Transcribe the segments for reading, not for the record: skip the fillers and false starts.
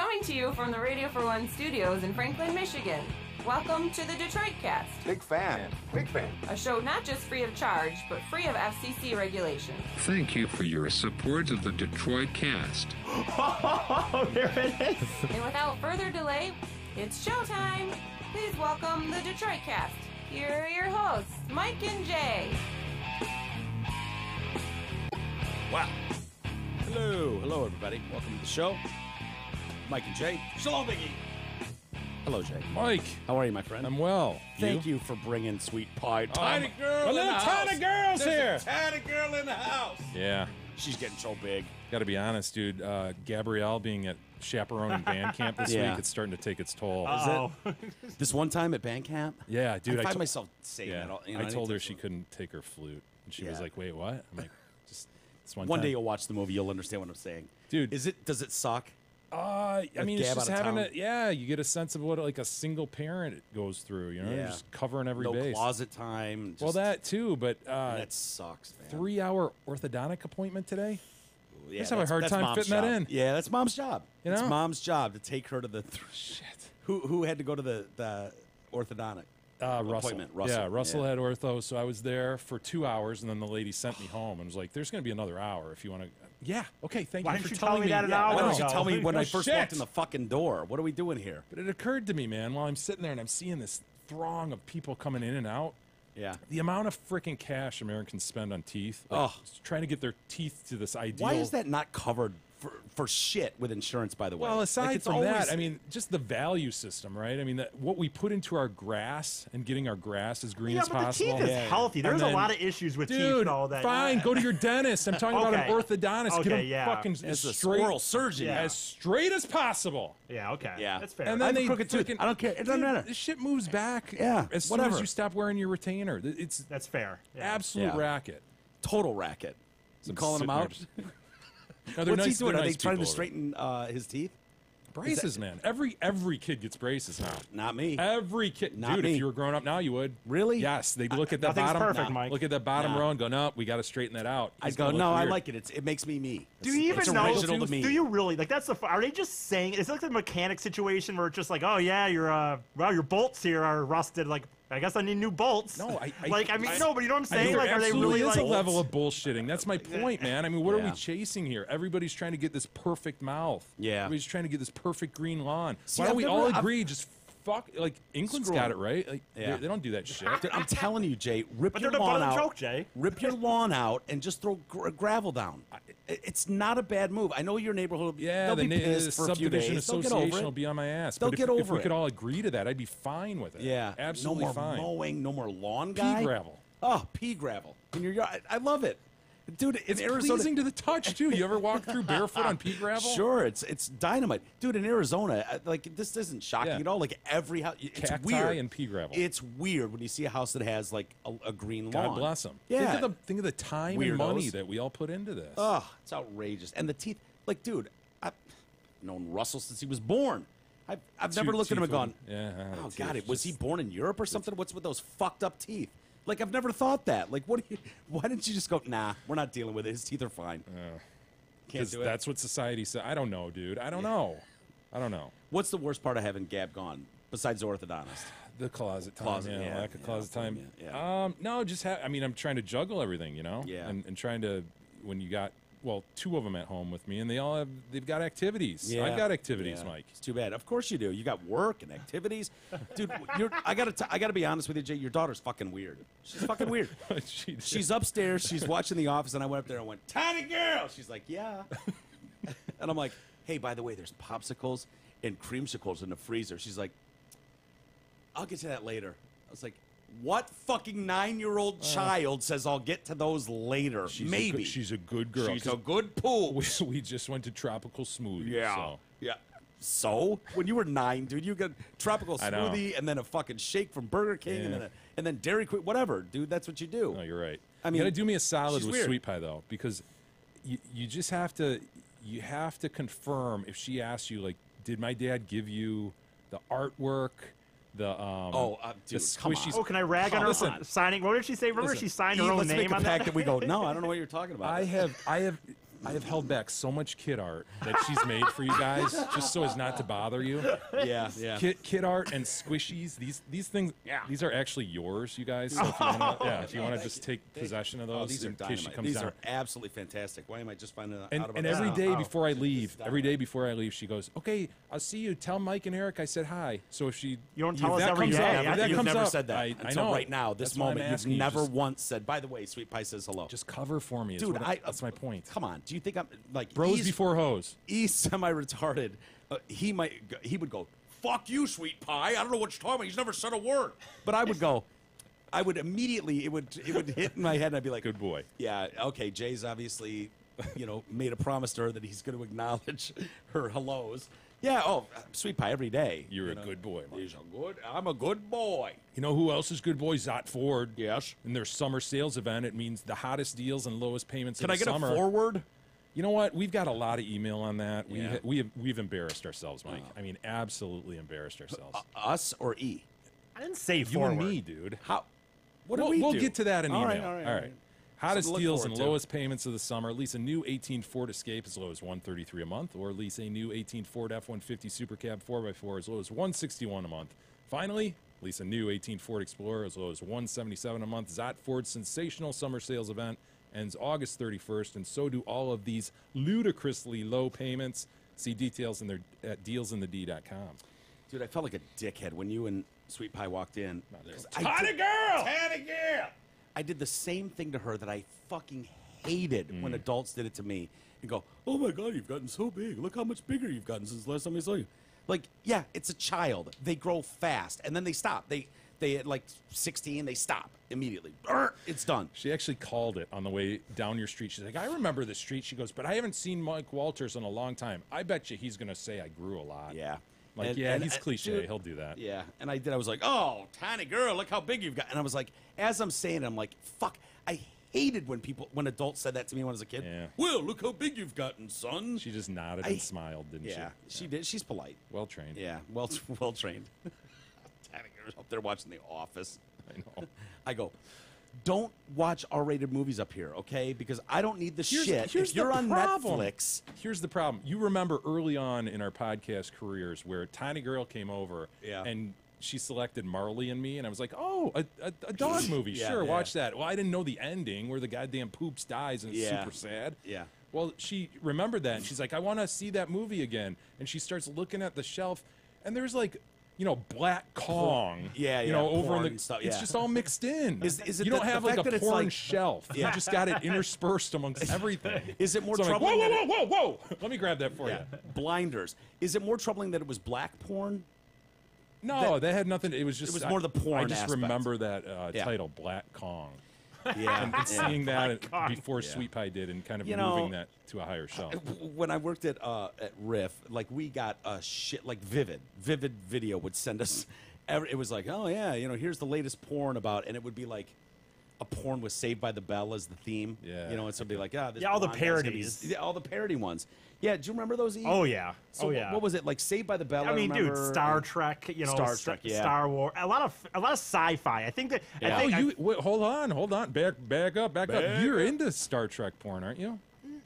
Coming to you from the Radio for One studios in Franklin, Michigan. Welcome to the Detroit Cast. Big fan. Big fan. A show not just free of charge, but free of FCC regulation. Thank you for your support of the Detroit Cast. Oh, there it is. And without further delay, it's showtime. Please welcome the Detroit Cast. Here are your hosts, Mike and Jay. Wow. Hello, everybody. Welcome to the show. Mike and Jay. Shalom, Biggie. Hello, Jay. Mike. How are you, my friend? I'm well. Thank you for bringing sweet pie. Tiny girl a little tiny girl's here. Tiny girl in the house. Yeah. She's getting so big. Got to be honest, dude. Gabrielle being at chaperoning band camp this Yeah. week, it's starting to take its toll. This one time at band camp, Yeah, dude. I find to- myself saying yeah, that. All, I told her she anytime- couldn't take her flute. And she was Yeah. like, wait, what? I'm like, just this one One time. day you'll watch the movie, you'll understand what I'm saying. Dude. Does it suck? I mean, it's Gab just out of having town? yeah, you get a sense of what like a single parent goes through, you know, Yeah. just covering every No base. closet time. Just, Well, that too, but that sucks, man. 3-hour orthodontic appointment today? Yeah, just have a hard that's time mom's fitting that job. in. Yeah, that's mom's job. You It's know? mom's job to take her to the. Shit. Who had to go to the orthodontic? Russell. Appointment. Russell. Yeah, Russell Yeah. had ortho, so I was there for 2 hours, and then the lady sent me home and was like, "There's going to be another hour if you want to." Yeah, okay, thank Why you didn't for you tell telling me that an Yeah, hour Why no. don't you tell me when No I first shit. walked in the fucking door? What are we doing here? But it occurred to me, man, while I'm sitting there and I'm seeing this throng of people coming in and out. Yeah. The amount of freaking cash Americans spend on teeth, Oh. trying to get their teeth to this ideal. Why is that not covered for shit with insurance? By the way. Well, aside Like, it's from always- that, I mean, just the value system, right? I mean, what we put into our grass and getting our grass as green Yeah, as but the possible. teeth is healthy. There's And a then- lot of issues with teeth, Dude, though. That fine, go to your dentist. I'm talking about an Okay. orthodontist. Get Okay, him yeah. fucking As as a straight, oral surgeon. Yeah. as straight as possible. Yeah, okay. Yeah. That's fair. And I then have a they crooked tooth. freaking- I don't care. It doesn't Dude, matter. This shit moves back. Yeah, as soon whatever. as you stop wearing your retainer, it's That's fair. Yeah. absolute Yeah. racket. Total racket. So You I'm calling him sitting out? there No, they're What's nice. he doing? they're Are they nice trying to people. straighten his teeth? braces, man? Every kid gets braces now. Not me. Every kid, Not dude. me. If you were growing up now, you would. Really? Yes. They'd look at that Nothing's bottom. perfect, Mike. Look at that bottom Nah. row and go, no, we got to straighten that out. I It's go, gonna no, look I weird." like it. It makes me me. Do you It's even know? original to me. Do you really like? That's the. Are they just saying? Is it like the mechanic situation where it's just like, oh yeah, your bolts here are rusted. Like, I guess I need new bolts. No, I mean, no, but you know what I'm I saying? think Like, there are they absolutely really is like a level of bullshitting? That's my point, man. I mean, what are Yeah. we chasing here? Everybody's trying to get this perfect mouth. Yeah. Everybody's trying to get this perfect green lawn. See, Why don't I've we never- all I've- agree? Just fuck. Like England's Screw got 'em. it right. Like Yeah. they don't do that shit. Dude, I'm telling you, Jay, rip But your they're the butt lawn of the out. joke, Jay. Rip your lawn out and just throw gravel down. It's not a bad move. I know your neighborhood. Will be, Yeah, they'll the be pissed for a few subdivision days. They'll get association over will it. be on my ass. They'll But get if over we it. could all agree to that, I'd be fine with it. Yeah, absolutely no more fine. mowing, no more lawn Pea guy. gravel. Oh, pea gravel in your yard. I love it, dude. In It's Arizona, pleasing to the touch too. You ever walk through barefoot on pea gravel? Sure, it's dynamite, dude. In Arizona, like this isn't shocking Yeah. at all. Like every house, it's Cacti weird. and pea gravel. It's weird when you see a house that has like a green lawn. God bless them. Yeah, Think of the time Weirdos. and money that we all put into this. Oh, it's outrageous. And the teeth, like, dude, I've known Russell since he was born. I've never Teeth- looked at him and teeth gone, would- yeah, oh teeth God, was he just- born in Europe or something? What's with those fucked up teeth? Like, I've never thought that. Like, why didn't you just go, nah, we're not dealing with it. His teeth are fine. Can't Because do it. that's what society said. I don't know, dude. I don't know. What's the worst part of having Gab gone besides the orthodontist? The closet time, Closet, yeah, yeah, lack of yeah, closet time. yeah. No, just I mean, I'm trying to juggle everything, you know. Yeah. And trying to when you got two of them at home with me, and they've got activities. Yeah. I've got activities, Yeah. Mike. It's too bad. Of course you do. You got work and activities, dude. I gotta be honest with you, Jay. Your daughter's fucking weird. She's fucking weird. She's upstairs. She's watching The Office, and I went up there and went, "Tiny girl." She's like, "Yeah," and I'm like, "Hey, by the way, there's popsicles and creamsicles in the freezer." She's like, "I'll get to that later." I was like, "What fucking 9-year-old child says I'll get to those later?" Maybe she's a good girl. She's a good pool. We just went to tropical smoothie. Yeah. So. Yeah. So when you were 9, dude, you got tropical I know. smoothie and then a fucking shake from Burger King Yeah. and then Dairy Queen, whatever, dude. That's what you do. No, you're right. I I mean, mean, you got to do me a solid she's with weird. sweet pie though, because you just have to confirm if she asks you like, did my dad give you the artwork? The dude, the come on. squishies. Oh, can I rag on her Listen. signing? What did she say? Remember Listen, she signed her own Let's name make a on pact that? that we go. No, I don't know what you're talking about. I have I have held back so much kid art that she's made for you guys, just so as not to bother you. Yeah, yeah. Kid art and squishies. These things. Yeah. These are actually yours, you guys. So if you want to just take possession of those, Oh, these are in case she dynamite. comes These down. are absolutely fantastic. Why am I just finding out And, about and this? every day Oh, before I leave, she goes, "Okay, I'll see you. Tell Mike and Eric I said hi." So if she, You don't if tell us that every comes day. up, Yeah, if that You've comes never up, said that I until know. right now. This That's why I'm moment, you've asking you. never Just- once said. By the way, Sweet Pie says hello. Just cover for me, is Dude, that's my point. Come on, do you think I'm like Bros he's- before hoes. He's semi-retarded. He would go, "Fuck you, Sweet Pie. I don't know what you're talking about. He's never said a word." But I would immediately it would hit in my head, and I'd be like, Good boy. Yeah, okay. Jay's obviously, made a promise to her that he's going to acknowledge her hellos. Yeah. Oh, Sweet Pie every day. You're a good boy, Mike. I'm a good boy. You know who else is good boy? Zot Ford. Yes. In their summer sales event, it means the hottest deals and lowest payments Can of I the get summer. a forward? You know what? We've got a lot of email on that. Yeah. We've embarrassed ourselves, Mike. I mean, absolutely embarrassed ourselves. Us or E? I didn't say You forward. and me, dude. How? What do we'll, we we'll do? get to that in All email. right, all right. Hottest Something to look deals forward and to. lowest payments of the summer. Lease a new 18 Ford Escape as low as $133 a month, or lease a new 18 Ford F-150 Super Cab 4x4 as low as $161 a month. Finally, lease a new 18 Ford Explorer as low as $177 a month. Zot Ford's sensational summer sales event ends August 31st, and so do all of these ludicrously low payments. See details at dealsinthed.com. Dude, I felt like a dickhead when you and Sweet Pie walked in. Tiny girl! Tiny girl! I did the same thing to her that I fucking hated when adults did it to me. And go, "Oh my God, you've gotten so big. Look how much bigger you've gotten since the last time I saw you." Like, yeah, it's a child. They grow fast, and then they stop. They at like 16, they stop immediately. It's done. She actually called it on the way down your street. She's like, "I remember the street." She goes, "But I haven't seen Mike Walters in a long time. I bet you he's going to say I grew a lot." Yeah. Like, he's cliche. dude, He'll do that. Yeah, and I did. I was like, "Oh, tiny girl, look how big you've got." And I was like, as I'm saying it, I'm like, "Fuck!" I hated when adults said that to me when I was a kid. Yeah. Well, look how big you've gotten, son. She just nodded I- and smiled, didn't Yeah, she did. She's polite. Well trained. Yeah, well trained. Tiny girl's up there watching The Office. I know. I go, "Don't watch R-rated movies up here, okay? Because I don't need the shit. Here's If you're the on problem. Netflix." Here's the problem. You remember early on in our podcast careers where Tiny Girl came over Yeah. and she selected Marley and Me, and I was like, "Oh, a dog movie. Yeah, sure, yeah. watch that." Well, I didn't know the ending where the goddamn poops dies and it's Yeah. super sad. Yeah. Well, she remembered that, and she's like, "I want to see that movie again." And she starts looking at the shelf, and there's like, Black Kong. Yeah, over porn in and the stuff, It's yeah. just all mixed in. Is it you don't the have fact like that a it's porn like- shelf. Yeah. You just got it interspersed amongst everything. Is it more So I'm like, troubling? whoa, that whoa, whoa, whoa, whoa! Let me grab that for Yeah. you. Blinders. Is it more troubling that it was black porn? No, that had nothing. It was just. It was more the porn I just aspect. remember that Yeah. title, Black Kong, Yeah. and seeing that Kong. before Sweet Pie did, and kind of You know, moving that to a higher shelf. When I worked at Riff, like we got shit like Vivid Video would send us. It was like, "Oh yeah, here's the latest porn about," and it would be like a porn with Saved by the Bell as the theme. Yeah. And so it'd be like, this Yeah, all the blonde guy's gonna be- parodies. Yeah, all the parody ones. Yeah, do you remember those? Eve? Oh yeah. So oh yeah. What was it like? Saved by the Bell. I mean, dude, remember, Star Trek, Star Trek, yeah. Star Wars, a lot of sci-fi. I think that. Yeah. I think, Wait, hold on, back up. You're into Star Trek porn, aren't you?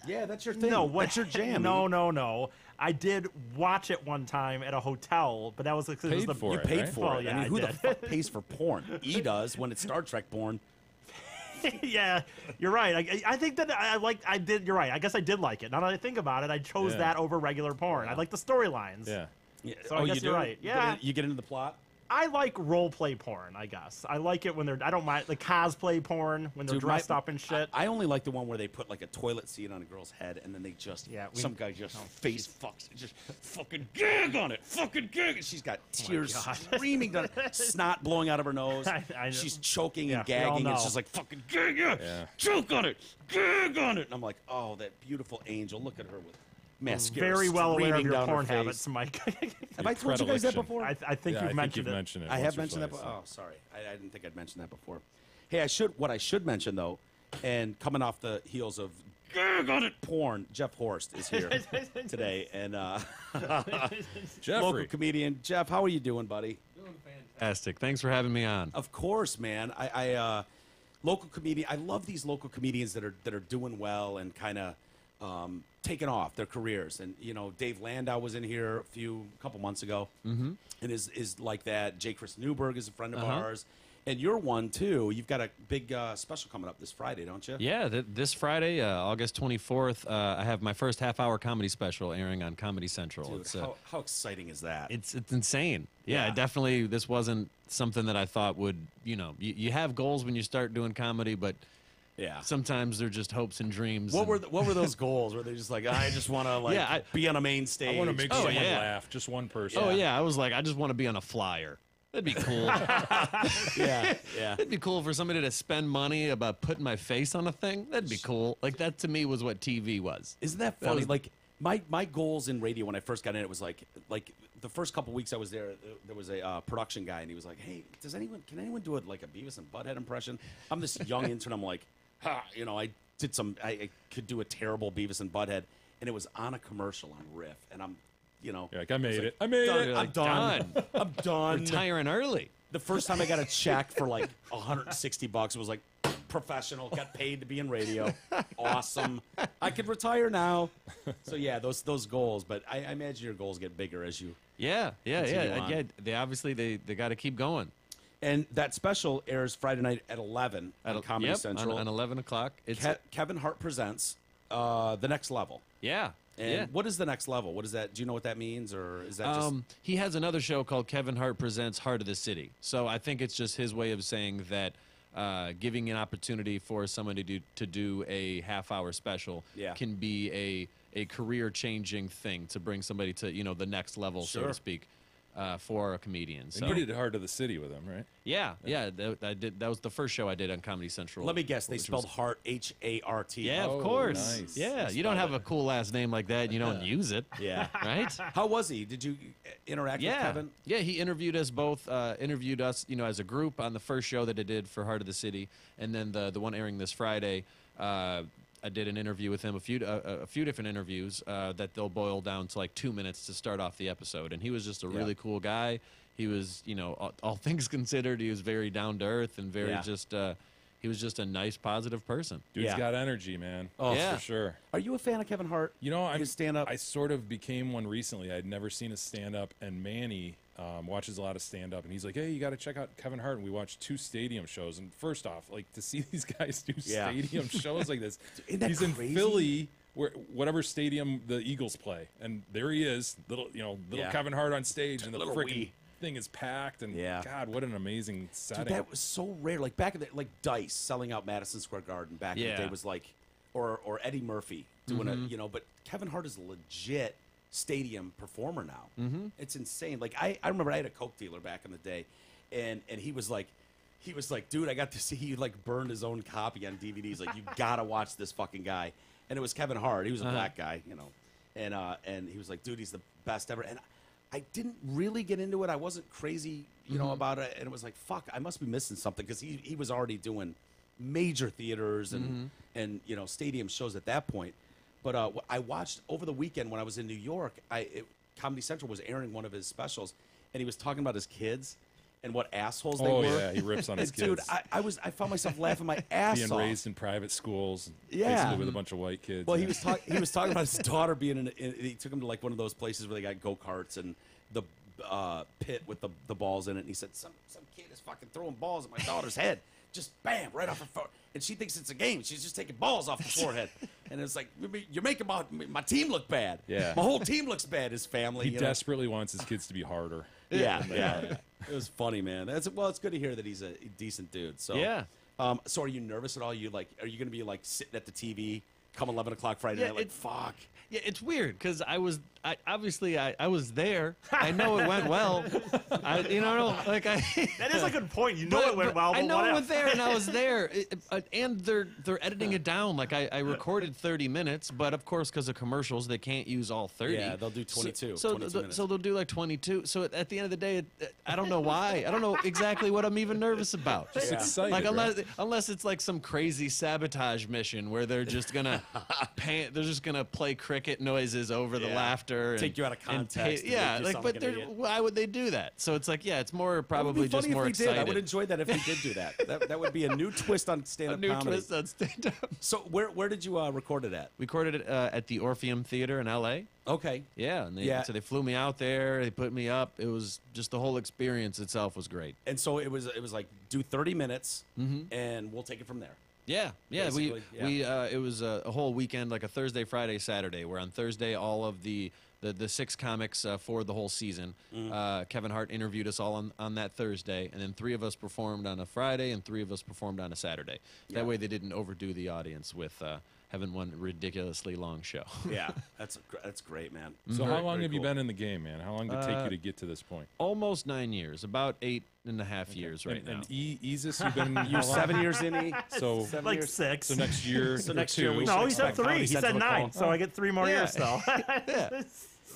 Yeah, that's your thing. no, what, That's your jam. No. I did watch it one time at a hotel, but that was because it was Paid the for You it, paid right? for Well, it. yeah, I mean, I who the did. fuck pays for porn? E does when it's Star Trek porn. Yeah, you're right. I think that I did. You're right. I guess I did like it. Now that I think about it, I chose Yeah. that over regular porn. I like the storylines. Yeah. Yeah. So I guess you you're do? right. You Yeah. You get into the plot. I like role play porn. I guess I like it when they're. I don't mind like cosplay porn when they're Dude, dressed up and shit. I only like the one where they put like a toilet seat on a girl's head and then they just some guy just face fucks just fucking gag on it, fucking gag. And she's got tears God. streaming down, snot blowing out of her nose. I- She's choking yeah, and we all gagging. It's know. just like fucking gag, yeah, choke on it, gag on it. And I'm like, oh, that beautiful angel. Look at her with mascara. Very well aware of streaming your down her porn face. habits, Mike. Have I told you guys that Predilection. before? I think Yeah, you've I mentioned think you've it. mentioned it. I have once or mentioned that. twice, Oh, sorry. I didn't think I'd mentioned that before. Hey, what I should mention though, and coming off the heels of got it porn, Jeff Horst is here today, and local Jeffrey. comedian Jeff. How are you doing, buddy? Fantastic. Thanks for having me on. Of course, man. I local comedian. I love these local comedians that are doing well and kind of taken off their careers. And Dave Landau was in here a couple months ago, and is like that. J. Chris Newberg is a friend of ours. And you're one, too. You've got a big special coming up this Friday, don't you? Yeah, this Friday, August 24th, I have my first half-hour comedy special airing on Comedy Central. Dude, how exciting is that? It's insane. Yeah. Definitely, this wasn't something that I thought would, you have goals when you start doing comedy, but yeah. sometimes they're just hopes and dreams. What were those goals? Were they just like, I just want to be on a main stage? I want to make someone yeah. laugh. Just one person. Oh, yeah. I was like, I just want to be on a flyer. That'd be cool. Yeah. It'd be cool for somebody to spend money about putting my face on a thing. That'd be cool. Like, that to me was what TV was. Isn't that funny? Like, my goals in radio when I first got in, it was like the first couple weeks I was there was a production guy, and he was like, hey, can anyone do a Beavis and Butthead impression? I'm this young intern. I'm like, I could do a terrible Beavis and Butthead, and it was on a commercial on Riff, and I'm, You're like, I made it. I done. made it. You're I'm like, done. I'm done. Retiring early. The first time I got a check for like $160, it was like professional, got paid to be in radio. Awesome. I could retire now. So yeah, those goals, but I imagine your goals get bigger as you. Yeah. Continue on. Yeah. They obviously they got to keep going. And that special airs Friday night at 11 on Comedy Central. on 11 o'clock. It's Kevin Hart presents The Next Level. yeah. And yeah. what is The Next Level? What is that? Do you know what that means, or is that just? He has another show called Kevin Hart Presents Heart of the City. So I think it's just his way of saying that giving an opportunity for somebody to do a half-hour special Yeah. can be a career-changing thing to bring somebody to the next level, so Sure. to speak, for a comedian. So And you did Heart of the City with him, right? yeah. I did. That was the first show I did on Comedy Central. Let me guess. They which spelled was- Hart Hart. Yeah, Oh, of course. nice. Yeah, you don't have a cool last name like that and you don't use it. Yeah. Right? How was he? Did you interact with Kevin? Yeah, he interviewed us both, interviewed us, as a group on the first show that I did for Heart of the City, and then the one airing this Friday, I did an interview with him, a few different interviews that they'll boil down to like 2 minutes to start off the episode, and he was just a really cool guy. He was, all things considered, he was very down to earth and very he was just a nice, positive person. Dude's Yeah. got energy, man. Oh, Yeah. for sure. Are you a fan of Kevin Hart? His stand-up? I sort of became one recently. I'd never seen a stand-up, and Manny watches a lot of stand-up, and he's like, hey, you got to check out Kevin Hart. And we watched 2 stadium shows. And first off, like, to see these guys do Yeah. stadium shows like this. Isn't that He's crazy? in Philly, whatever stadium the Eagles play, and there he is, little Yeah. Kevin Hart on stage, and the Little freaking wee. thing is packed. And Yeah. God, what an amazing setting. Dude, that was so rare. Like back in the Dice selling out Madison Square Garden back in the Yeah. day was like, or Eddie Murphy doing but Kevin Hart is a legit stadium performer now. Mm-hmm. It's insane. Like I remember I had a Coke dealer back in the day, and he was like, dude, I got to see he like burned his own copy on DVDs. Like you gotta watch this fucking guy, and it was Kevin Hart. He was a black guy, and he was like, dude, he's the best ever. And I didn't really get into it. I wasn't crazy, about it. And it was like, fuck, I must be missing something because he was already doing major theaters and stadium shows at that point. But I watched over the weekend when I was in New York. Comedy Central was airing one of his specials, and he was talking about his kids and what assholes they were. yeah, he rips on his And, dude, kids. I found myself laughing my ass Being off. raised in private schools, Yeah. basically with a bunch of white kids. Well, he was talking about his daughter being he took him to like one of those places where they got go-karts and the pit with the balls in it, and he said some kid is fucking throwing balls at my daughter's head, just bam, right off her forehead, and she thinks it's a game. She's just taking balls off the forehead, and it's like, you're making my team look bad. Yeah. My whole team looks bad. His family. He desperately wants his kids to be harder. Yeah. It was funny, man. It's good to hear that he's a decent dude. So Yeah. So are you nervous at all? Are you going to be like sitting at the TV come 11 o'clock Friday night, like fuck? Yeah, it's weird because I was there. I know it went well. That is a good point. You know But- it went but well. I But know what it if? went there, and I was there. And they're editing it down. Like I recorded 30 minutes, but of course, because of commercials, they can't use all 30. Yeah, they'll do 22. So 22 minutes. so they'll do like 22. So at the end of the day, I don't know why. I don't know exactly what I'm even nervous about. Just excited. Like right? unless it's like some crazy sabotage mission where they're just gonna they're just gonna play cricket noises over the Yeah. laughter, Take you out of context and yeah, make you like, sound but like an idiot. why would they do that? So it's like, yeah, it's more That would probably be funny just more if they excited. did. I would enjoy that if they did do that. That would be a new twist on A stand-up new comedy. twist on stand-up. So where did you record it at? We recorded it at the Orpheum Theater in L.A. Okay. Yeah, and Yeah. so they flew me out there. They put me up. It was just the whole experience itself was great. And so it was like do 30 minutes, and we'll take it from there. Yeah, yeah. Basically, We it was a whole weekend, like a Thursday, Friday, Saturday. Where on Thursday, all of the 6 comics for the whole season. Kevin Hart interviewed us all on that Thursday, and then 3 of us performed on a Friday, and 3 of us performed on a Saturday. Yeah. That way, they didn't overdo the audience with having one ridiculously long show. Yeah, that's great, man. So how long very have you cool. been in the game, man? How long did it take you to get to this point? Almost 9 years, about 8.5 years right now. And Easus, you've been You're how long? 7 years in. So Seven Like years. 6. so next year. So or next year 2. we no, he should said expect 3. Comedy He said Central to 9. call. So I get 3 more Yeah. years still. Yeah.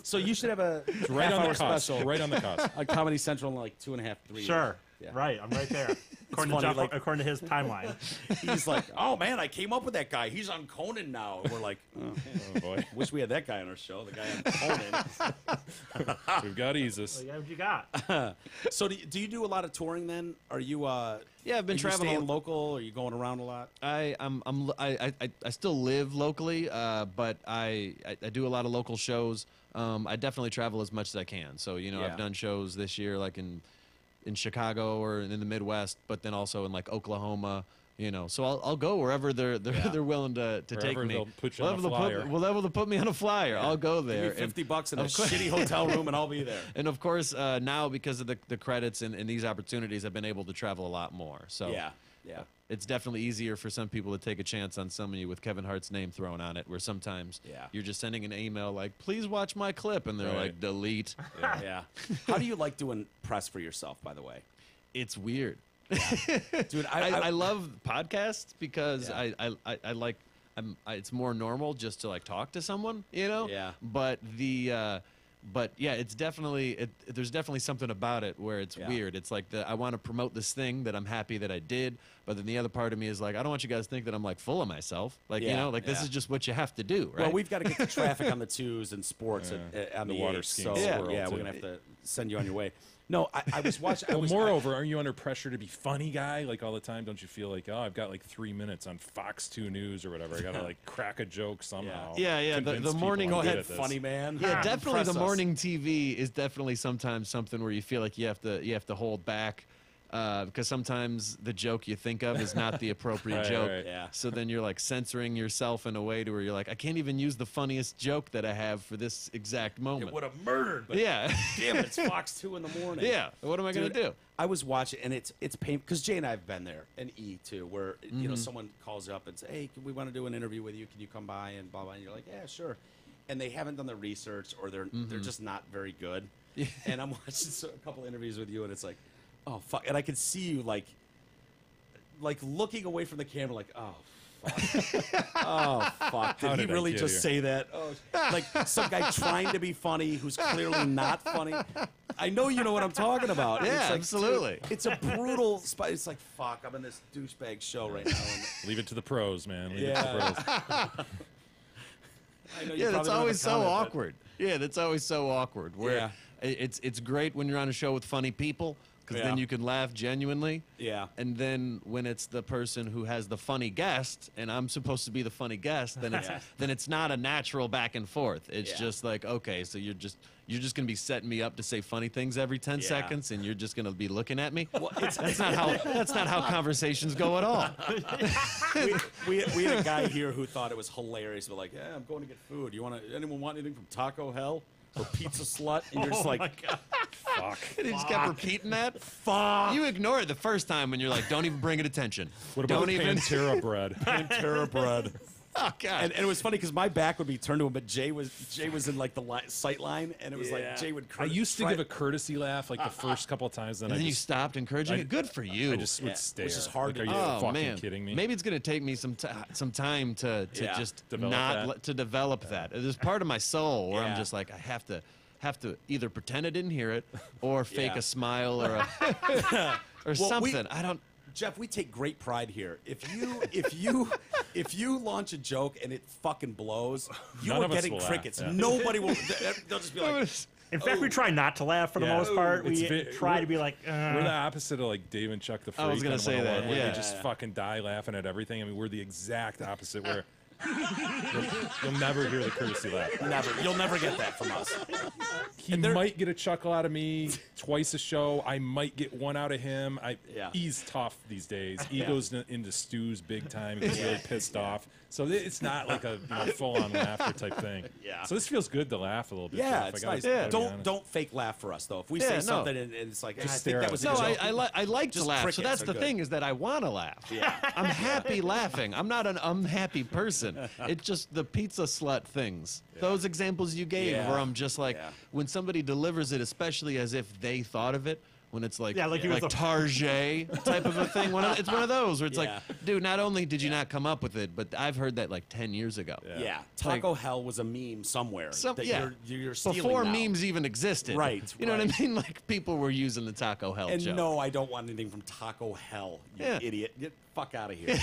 So you should have a right on half-hour the cusp. special Right on the cusp. on Comedy Central in like 2.5, 3 Sure. years. Yeah. Right. I'm right there. According to funny, Jeff, like- according to his timeline. He's like, oh man, I came up with that guy. He's on Conan now. And we're like, oh, Oh boy, wish we had that guy on our show. The guy on Conan. we've got Easus. Yeah, what you got? So do you do a lot of touring then? Are you? Yeah, I've been are you traveling staying local. Are you going around a lot? I still live locally, but I do a lot of local shows. I definitely travel as much as I can. So Yeah. I've done shows this year, like in Chicago or in the Midwest, but then also in like Oklahoma. So I'll go wherever they're willing to take Wherever me. they'll put you on a flyer. They'll put me on a flyer. I'll go Give me there. $50 in a of course- shitty hotel room, and I'll be there. And of course, now because of the credits and these opportunities, I've been able to travel a lot more. So Yeah. it's definitely easier for some people to take a chance on somebody with Kevin Hart's name thrown on it, where sometimes Yeah. you're just sending an email like, please watch my clip, and they're Right. like, delete. Yeah. How do you like doing press for yourself, by the way? It's weird. Dude, I love podcasts because Yeah. I like, it's more normal just to like talk to someone, Yeah. But it's definitely there's definitely something about it where it's Yeah. weird. It's like I want to promote this thing that I'm happy that I did, but then the other part of me is like, I don't want you guys to think that I'm like full of myself. Like Yeah, this yeah. is just what you have to do, right? Well, we've got to get the traffic on the 2s and sports on The the water 8s, skiing So swirl, yeah, too. we're gonna have to send you on your way. No, I was watching. Well, moreover, aren't you under pressure to be funny guy like all the time? Don't you feel like, oh, I've got like 3 minutes on Fox 2 News or whatever. I gotta like crack a joke somehow. Yeah, the Convince people morning- I'm Go good ahead, at this. funny man. Yeah, definitely. Impress The us. morning TV is definitely sometimes something where you feel like you have to hold back because sometimes the joke you think of is not the appropriate Right, joke. right. Yeah. So then you're like censoring yourself in a way to where you're like, I can't even use the funniest joke that I have for this exact moment. It would have murdered, but Yeah, damn it, it's Fox 2 in the morning. yeah. What am I gonna Dude, do? I was watching, and it's painful because Jay and I have been there, and E too, where someone calls you up and says, "Hey, we want to do an interview with you. Can you come by?" And blah blah. And you're like, "Yeah, sure." And they haven't done the research, or they're just not very good. And I'm watching a couple interviews with you, and it's like, oh fuck, and I can see you like looking away from the camera, like, oh. Fuck. Oh fuck! Did How he did I really get just here? say that? Oh, like some guy trying to be funny who's clearly not funny. I know you know what I'm talking about. And Yeah, it's like, absolutely. dude, it's a brutal spot. It's like, fuck, I'm in this douchebag show right now. And Leave it to the pros, man. Leave it to Yeah. the pros. I know you Yeah, probably that's don't have always a so comment, but- awkward. Yeah, that's always so awkward. Where Yeah. it's great when you're on a show with funny people because Yeah. then you can laugh genuinely. Yeah. And then when it's the person who has the funny guest, and I'm supposed to be the funny guest, then it's Yeah. then it's not a natural back and forth. It's Yeah. just like, okay, so you're just gonna be setting me up to say funny things every 10 Yeah. seconds, and you're just gonna be looking at me. Well, it's, That's not how conversations go at all. we had a guy here who thought it was hilarious. But like, yeah, I'm going to get food. Anyone want anything from Taco Hell or Pizza Slut? And you're just like, Fuck. And he just kept repeating that. fuck. You ignore it the first time when you're like, don't even bring it attention. What about don't even. Pantera bread? Pantera bread. Oh God. And it was funny because my back would be turned to him, but Jay was in like the sight line, and it was like Jay would. I used to give a courtesy laugh like the first couple of times, then and I then you just, stopped encouraging it. Good for you. I just Yeah, would stare. which is hard Like, to are you do. fucking man. kidding me? Maybe it's gonna take me some time to Yeah. just Develop not that. let- to develop that. There's part of my soul where Yeah. I'm just like I have to either pretend I didn't hear it or fake Yeah. a smile or or something. I don't. Jeff, we take great pride here. If you launch a joke and it fucking blows, you None are of us getting will laugh, crickets. yeah. Nobody will. They'll just be like, In fact, we try not to laugh for the most part. It's We try to be like, we're the opposite of like Dave and Chuck the Freak. I was gonna on say that, 101, where yeah. they just fucking die laughing at everything. I mean, we're the exact opposite. Where you'll never hear the courtesy laugh. never. You'll never get that from us. He might get a chuckle out of me twice a show. I might get one out of him. Yeah. He's tough these days. He goes into stews big time. He's really pissed off. So it's not like a full-on laughter type thing. Yeah. So this feels good to laugh a little bit. Yeah, Jeff. it's I gotta- nice. gotta be honest. Don't fake laugh for us though. If we Yeah, say no. something and it's like, I Just think stare that at was a No, joke. I like to Just laugh. So crickets that's are the good. thing is that I want to laugh. Yeah. I'm happy laughing. I'm not an unhappy person. It's just the pizza slut things. Those examples you gave Yeah. where I'm just like, Yeah. when somebody delivers it, especially as if they thought of it, when it's like, Yeah, like he was a- Target type of a thing. It's one of those where it's Yeah. like, dude, not only did you not come up with it, but I've heard that like 10 years ago. Yeah, Taco Hell was a meme somewhere that you're stealing Before now. memes even existed. Right, You know what right. I mean? Like people were using the Taco Hell And joke. no, I don't want anything from Taco Hell, you Yeah. idiot. Get the fuck out of here.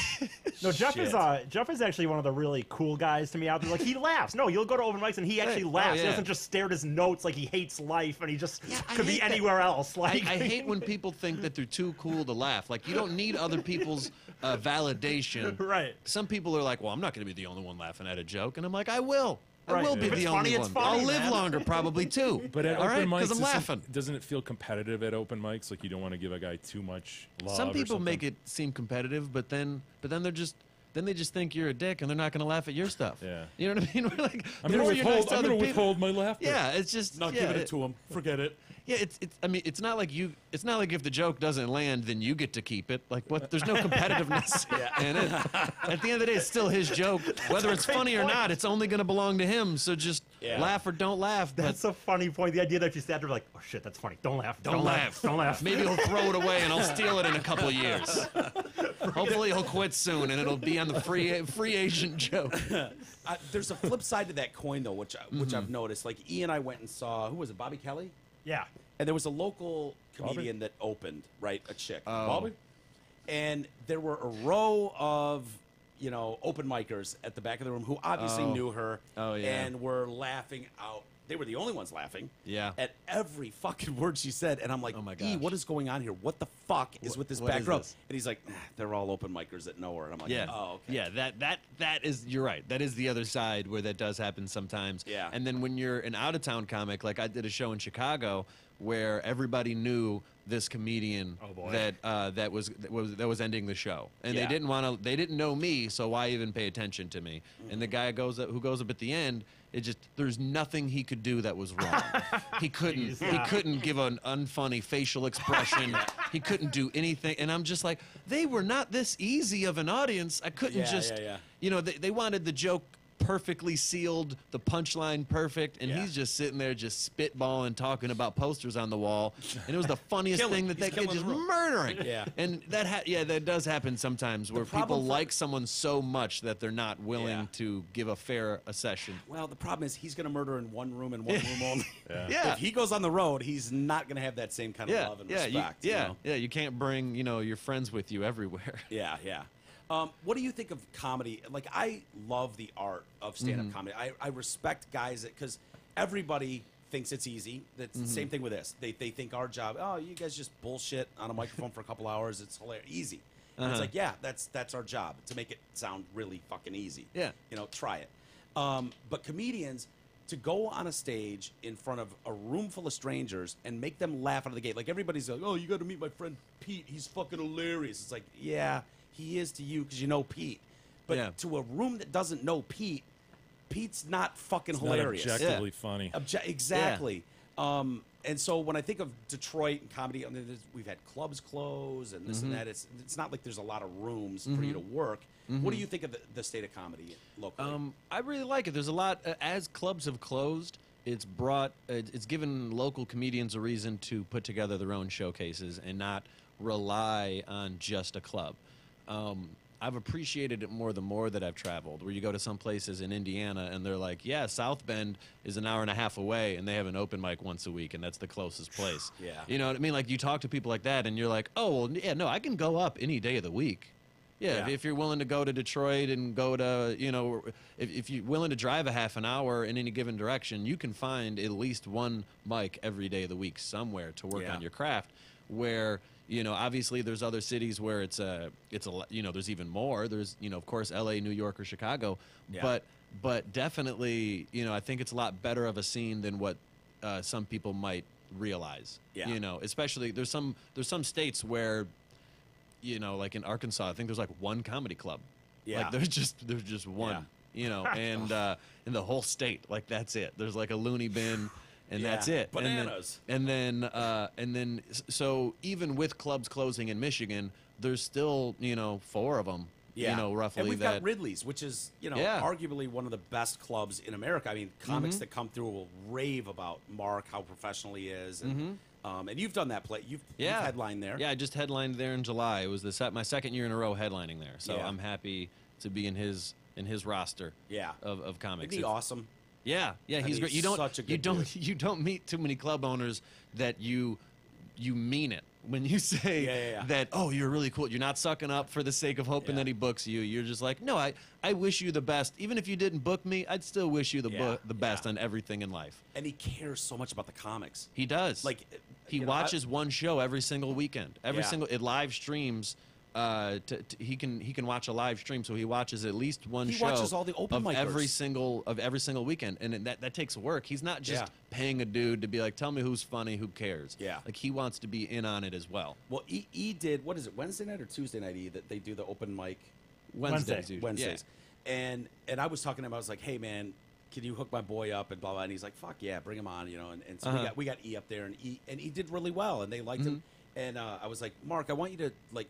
no, Jeff Shit. Jeff is actually one of the really cool guys to me out there. Like he laughs. No, you'll go to open mics and he actually oh, laughs. He yeah. doesn't just stare at his notes like he hates life and he just I could be hate that. anywhere else. Like I hate when people think that they're too cool to laugh. Like you don't need other people's validation. Right. Some people are like, "Well, I'm not going to be the only one laughing at a joke," and I'm like, "I will. I Right. will be If it's the funny, only it's one. funny, I'll live man." longer, probably too. But at all right, open mics, because I'm laughing." doesn't it feel competitive at open mics? Like you don't want to give a guy too much love. Some or people something? make it seem competitive, but then they just think you're a dick, and they're not going to laugh at your stuff. Yeah. You know what I mean? We're like, I'm the going more to you're nice withhold. to I'm other going to people- withhold my laughter. Yeah, it's just Not yeah, giving it to him. Forget it. Yeah, I mean, it's not like it's not like if the joke doesn't land, then you get to keep it. Like, what? There's no competitiveness in it. At the end of the day, it's still his joke. Whether it's funny or not, it's only going to belong to him. So just Yeah. laugh or don't laugh. But That's a funny point. The idea that if you sat there like, oh shit, that's funny. Don't laugh. don't laugh. Don't laugh. Maybe he'll throw it away and I'll steal it in a couple of years. Hopefully he'll quit soon and it'll be on the free agent joke. There's a flip side to that coin, though, which I've noticed. Like, E and I went and saw, who was it, Bobby Kelly? Yeah. And there was a local comedian that opened, right? A chick. Oh. Bobby? And there were a row of, open micers at the back of the room who obviously knew her Oh, yeah. and were laughing out. They were the only ones laughing Yeah. at every fucking word she said. And I'm like, Oh, my E, gosh. what is going on here? What the fuck is with this what back is row? this? And he's like, they're all open micers that know her. And I'm like, Yeah. oh, okay. Yeah, that is you're right. That is the other side where that does happen sometimes. Yeah. And then when you're an out of town comic, like I did a show in Chicago where everybody knew this comedian Oh, boy. that was ending the show. And Yeah. they didn't know me, so why even pay attention to me? And the guy who goes up at the end, there's nothing he could do that was wrong. He couldn't give an unfunny facial expression. He couldn't do anything. And I'm just like, they were not this easy of an audience. I couldn't Yeah. they wanted the joke perfectly sealed, the punchline perfect, and Yeah. he's just sitting there just spitballing, talking about posters on the wall. And it was the funniest Killing. thing that He's they could killing just the room. murdering. Yeah. And that does happen sometimes where problem people for- like someone so much that they're not willing Yeah. to give a fair session. Well, the problem is he's going to murder in one room and one room only. Yeah. If he goes on the road, he's not going to have that same kind of love and respect. you know? You can't bring your friends with you everywhere. Yeah, yeah. What do you think of comedy? Like, I love the art of stand-up comedy. I respect guys because everybody thinks it's easy. It's the same thing with this. They think our job, oh, you guys just bullshit on a microphone for a couple hours. It's hilarious. Easy. And it's like, yeah, that's our job, to make it sound really fucking easy. Yeah. Try it. But comedians, to go on a stage in front of a room full of strangers and make them laugh out of the gate. Like, everybody's like, oh, you got to meet my friend Pete. He's fucking hilarious. It's like, yeah, he is to you because you know Pete. But Yeah. to a room that doesn't know Pete, Pete's not fucking It's not hilarious. objectively funny. Exactly. And so when I think of Detroit and comedy, I mean, we've had clubs close and this and that. It's not like there's a lot of rooms for you to work. What do you think of the state of comedy locally? I really like it. There's a lot as clubs have closed. It's given local comedians a reason to put together their own showcases and not rely on just a club. I've appreciated it more the more that I've traveled. Where you go to some places in Indiana and they're like, yeah, South Bend is an hour and a half away, and they have an open mic once a week, and that's the closest place. Yeah. You know what I mean? Like, you talk to people like that, and you're like, oh, well, yeah, no, I can go up any day of the week. Yeah, Yeah. if you're willing to go to Detroit and go to, you know, if you're willing to drive a half an hour in any given direction, you can find at least one mic every day of the week somewhere to work Yeah. on your craft. Where, you know, obviously there's other cities where it's you know, there's even more. There's, you know, of course, L.A., New York, or Chicago. Yeah. But definitely, you know, I think it's a lot better of a scene than what some people might realize. Yeah. You know, especially there's some states where, you know, like in Arkansas, I think there's like one comedy club. Yeah. Like there's just one. Yeah. You know, and in the whole state, like that's it. There's like a loony bin, and Yeah. that's it. Bananas. And then, so even with clubs closing in Michigan, there's still, you know, 4 of them. Yeah. You know, roughly And we've that. got Ridley's, which is, you know, Yeah. arguably one of the best clubs in America. I mean, comics that come through will rave about Mark, how professional he is. And you've done that play. You've headlined there. Yeah, I just headlined there in July. It was my second year in a row headlining there. So Yeah. I'm happy to be in his roster. Yeah. Of comics. Isn't he awesome? Yeah, I he's mean, great. he's such a good You don't meet too many club owners that you mean it when you say Yeah. that. Oh, you're really cool. You're not sucking up for the sake of hoping Yeah. that he books you. You're just like, no, I wish you the best. Even if you didn't book me, I'd still wish you Yeah, the best yeah. on everything in life. And he cares so much about the comics. He does. Like, he you know, watches one show every single weekend. Yeah. It live streams. He can watch a live stream, so he watches at least one He show. watches all the open of micers. every single weekend, and that takes work. He's not just Yeah. paying a dude to be like, tell me who's funny, who cares. Yeah. Like he wants to be in on it as well. Well, E did, what is it, Wednesday night or Tuesday night, E, that they do the open mic? Wednesdays. usually. Wednesdays. And I was talking to him, I was like, hey, man, can you hook my boy up and blah, blah. And he's like, fuck yeah, bring him on, you know. And so we got E up there, and E did really well, and they liked him. And I was like, Mark, I want you to, like,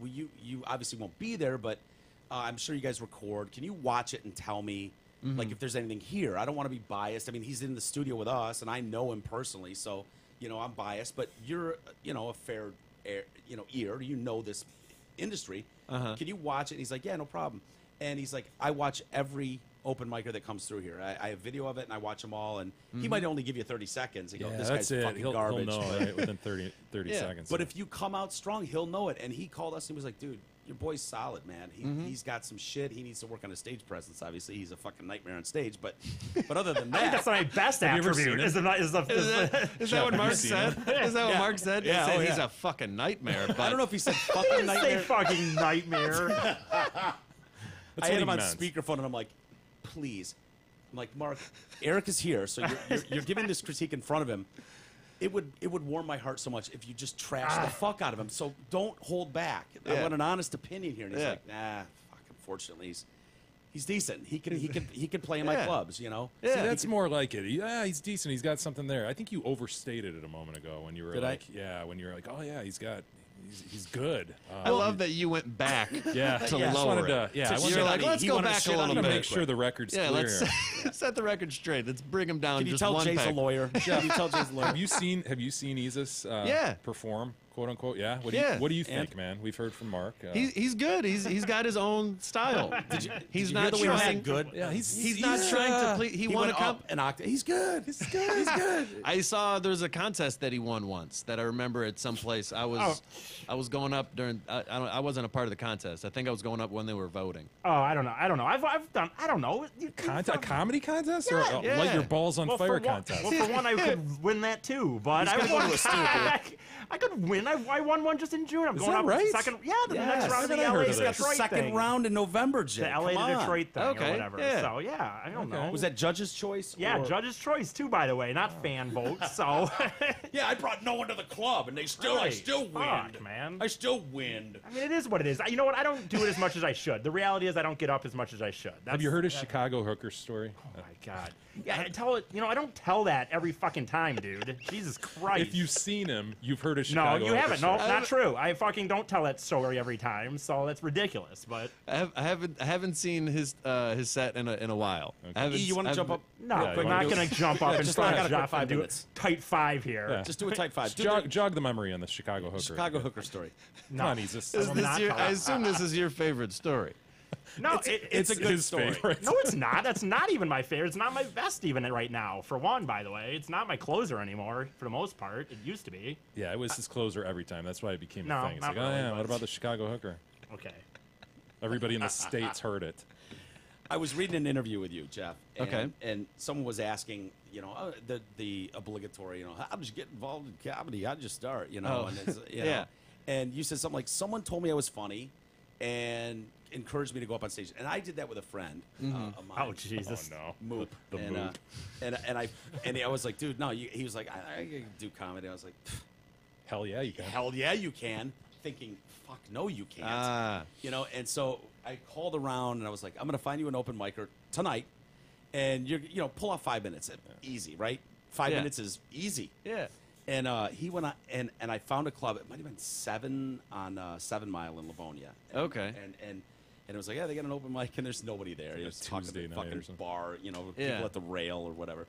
you obviously won't be there, but I'm sure you guys record. Can you watch it and tell me, like, if there's anything here? I don't want to be biased. I mean, he's in the studio with us, and I know him personally, so, you know, I'm biased. But you're, you know, a fair, ear, you know this industry. Can you watch it? And he's like, yeah, no problem. And he's like, I watch every open micer that comes through here. I have video of it, and I watch them all. And he might only give you 30 seconds. And go, Yeah, this that's guy's it. fucking He'll garbage. know right, within 30 Yeah, seconds. But if you come out strong, he'll know it. And he called us and he was like, dude, your boy's solid, man. He's got some shit. He needs to work on his stage presence. Obviously, he's a fucking nightmare on stage. But other than I think that's that, my best Have you ever attribute. seen Is the Is that what have Mark you seen said? Is that what Yeah. Mark said? Yeah, He said oh, he's yeah. a fucking nightmare. But I don't know if he said fucking say nightmare. fucking nightmare. I what had he him on meant. speakerphone, and I'm like, please. I'm like, Mark, Eric is here, so you're giving this critique in front of him. It would warm my heart so much if you just trash the fuck out of him. So don't hold back. I Yeah. want an honest opinion here. And he's Yeah. like, nah, fuck. Unfortunately, he's decent. He can play in my Yeah. clubs. You know. Yeah. See, that's more like it. Yeah, he's decent. He's got something there. I think you overstated it a moment ago when you were Did I? like, when you were like, oh yeah, he's good. I love that you went back Yeah, to I just lower wanted it. to, yeah, I To wanted You're to, like, let's He go wanted to back shit a on little him bit. make sure the record's Yeah, clear. let's set the record straight. Let's bring him down Can you just tell one Jay's a peg. lawyer? Can you tell Jay's a lawyer? Have you seen Isis Yeah. perform, quote unquote? Yeah. Yeah. What do you And- think, man? We've heard from Mark. He's good. He's got his own style. He's Did you not hear the way he trying. said good? Yeah, He's not trying to please. He won a went comp. up an octave. He's good. He's good. He's good. I saw there's a contest that he won once that I remember at some place. I was going up during. I wasn't a part of the contest. I think I was going up when they were voting. Oh, I don't know. I've done. I don't know. a comedy contest or a Yeah. light your balls on Well, fire for one, contest? well, for one, I could win that too, but I gonna go to a studio. I could win. I won one just in June. I'm going that up right? second. Yeah, the Yes. next round of the I heard LA of to this. Detroit Second thing. round in November, Jay. The LA Come to on. Detroit thing Okay, or whatever. yeah. So yeah, I don't know. Was that judge's choice? Yeah, or- judge's choice too, by the way, not fan votes. So Yeah, I brought no one to the club, and I Right. still Fuck, win. man. I still win. I mean, it is what it is. You know what? I don't do it as much as I should. The reality is, I don't get up as much as I should. Have you heard his Chicago hooker story? Oh my god. Yeah, I tell it. You know, I don't tell that every fucking time, dude. Jesus Christ. If you've seen him, you've heard his No, Chicago you haven't. No, not true. I fucking don't tell that story every time, so that's ridiculous. But I haven't seen his set in a while. You want to jump up? no, Yeah, we're you not wanna going to jump up and just start I got a quick Jeff 5 and do minutes. tight 5 here. Yeah. Just do a type 5. Do Jog the memory on the Chicago hooker. the Chicago hooker story. Come on, he's just. Is I'm this not your, I telling- assume this is your favorite story. No, It's a good his story. favorite. No, it's not. That's not even my favorite. It's not my best even right now. For one, by the way, it's not my closer anymore. For the most part, it used to be. Yeah, it was his closer every time. That's why it became No, a thing. It's not like, oh really, yeah, but- what about the Chicago hooker? Okay. Everybody in the states heard it. I was reading an interview with you, Jeff. And, Okay. And someone was asking, the obligatory, how did you get involved in comedy? How did you start? And it's, Yeah. And you said something like, someone told me I was funny and encouraged me to go up on stage. And I did that with a friend of mine. Oh, Jesus. Oh no. Moop. The and, Moop. and I was like, dude, no. He was like, I can do comedy. I was like, Hell yeah, you can. hell yeah, you can. Thinking, fuck, no, you can't. Ah. And so I called around and I was like, I'm going to find you an open micer tonight, and pull off 5 minutes. Easy, right? 5 Yeah. minutes is easy. Yeah. And he went on, and I found a club. It might have been 7 on 7 Mile in Livonia. And, Okay. And it was like, yeah, they got an open mic, and there's nobody there. Like He a was talking to Tuesday the night or fucking something. bar, people Yeah. at the rail or whatever.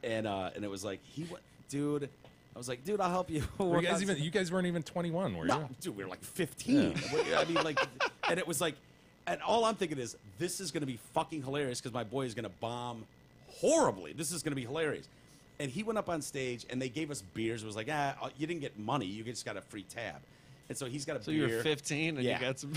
And it was like, he went, dude. I was like, dude, I'll help you. Were you guys weren't even 21, were you? No, dude, we were like 15. I mean, like, and it was like, and all I'm thinking is, this is going to be fucking hilarious because my boy is going to bomb horribly. This is going to be hilarious. And he went up on stage, and they gave us beers. It was like, you didn't get money. You just got a free tab. And so he's got a So beer. you were 15 and Yeah. you got some.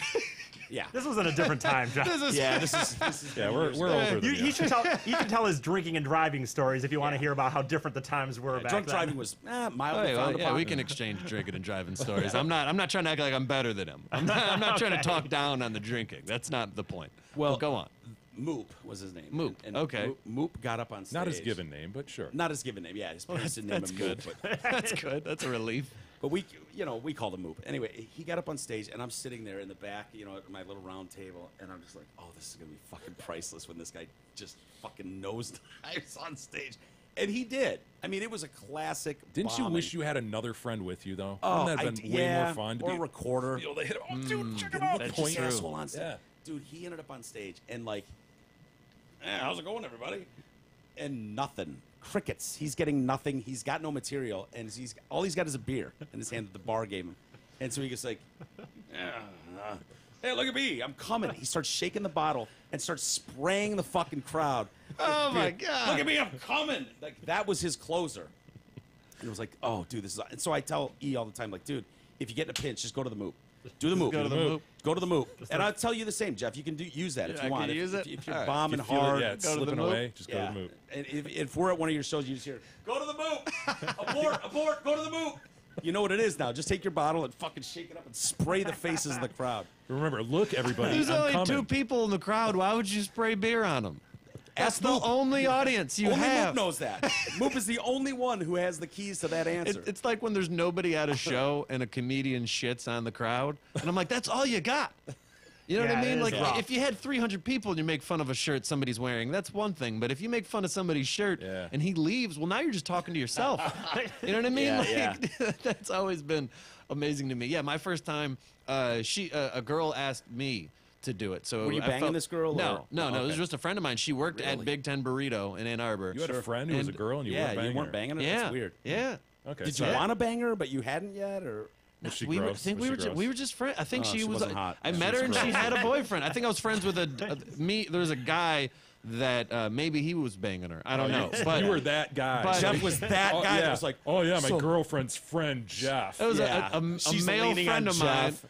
Yeah. This was in a different time, Jeff. Yeah, this is Yeah, we're older than You you. should tell. You can tell his drinking and driving stories if you want to hear about how different the times were back drunk then. driving was mildly Hey, well, frowned yeah, upon. we can exchange drinking and driving stories. I'm not trying to act like I'm better than him. I'm not trying to talk down on the drinking. That's not the point. Well, Well, go on. Moop was his name. Moop, And okay. Moop got up on stage. Not his given name, but sure. Not his given name. Yeah, his parents didn't name That's him good. Moop. But That's good. That's a relief. But we called him Moop. Anyway, he got up on stage, and I'm sitting there in the back, at my little round table, and I'm just like, oh, this is gonna be fucking priceless when this guy just fucking nosedives on stage, and he did. I mean, it was a classic. Didn't you bombing. wish you had another friend with you though? Oh, Wouldn't that have been way yeah, more fun to or be a recorder. be able to hit him? Oh, dude, check him Get out. the That's point true. asshole on stage. Yeah. Dude, he ended up on stage, and like, how's it going, everybody? And nothing. Crickets. He's getting nothing. He's got no material, and all he's got is a beer in his hand that the bar gave him. And so he gets like, hey, look at me, I'm coming. He starts shaking the bottle and starts spraying the fucking crowd. Oh, with my beer. God. Look at me, I'm coming. Like, that was his closer. And it was like, oh, dude, this is. And so I tell E all the time, like, dude, if you get in a pinch, just go to the Moop. Do the Moop. go to the Moop. Go to the Moop. And I'll tell you the same, Jeff. You can use that if Yeah, you I want. can use it? If you're All right. bombing You feel it, hard, yeah, it's go to the slipping Moop. away. Just go yeah. to the Moop. And if we're at one of your shows, you just hear, go to the Moop. Abort, abort, go to the Moop. You know what it is now. Just take your bottle and fucking shake it up and spray the faces of the crowd. Remember, look, everybody, There's I'm only coming. 2 people in the crowd. Why would you spray beer on them? That's Ask the Moop. only audience you Only have. Moop knows that. Moop is the only one who has the keys to that answer. It's like when there's nobody at a show and a comedian shits on the crowd, and I'm like, that's all you got. You know what I Yeah, it mean? is Like, rough. if you had 300 people and you make fun of a shirt somebody's wearing, that's one thing. But if you make fun of somebody's shirt Yeah. and he leaves, well, now you're just talking to yourself. You know what I mean? Yeah, That's always been amazing to me. Yeah, my first time, a girl asked me to do it. So Were you I banging this girl, No, or- no, Oh, no. It was okay. just a friend of mine. She worked at Really? Big Ten Burrito in Ann Arbor. You had a friend who was a And- girl and you yeah, weren't banging you weren't her. banging her? Yeah, That's weird. Yeah. Okay. Did so- you want to bang her, but you hadn't yet? Or Was she we were, I gross? think Was we she were gross? we were just friends. I think Oh, she she was. wasn't hot. I She met was her and she gross. had a boyfriend. I think I was friends with me. There was a guy that maybe he was banging her. I don't know. But you were that guy. but- Jeff was that Oh, guy yeah. that was like, oh yeah, my so- girlfriend's friend Jeff. It was yeah, a she's male leaning friend on of mine. Jeff,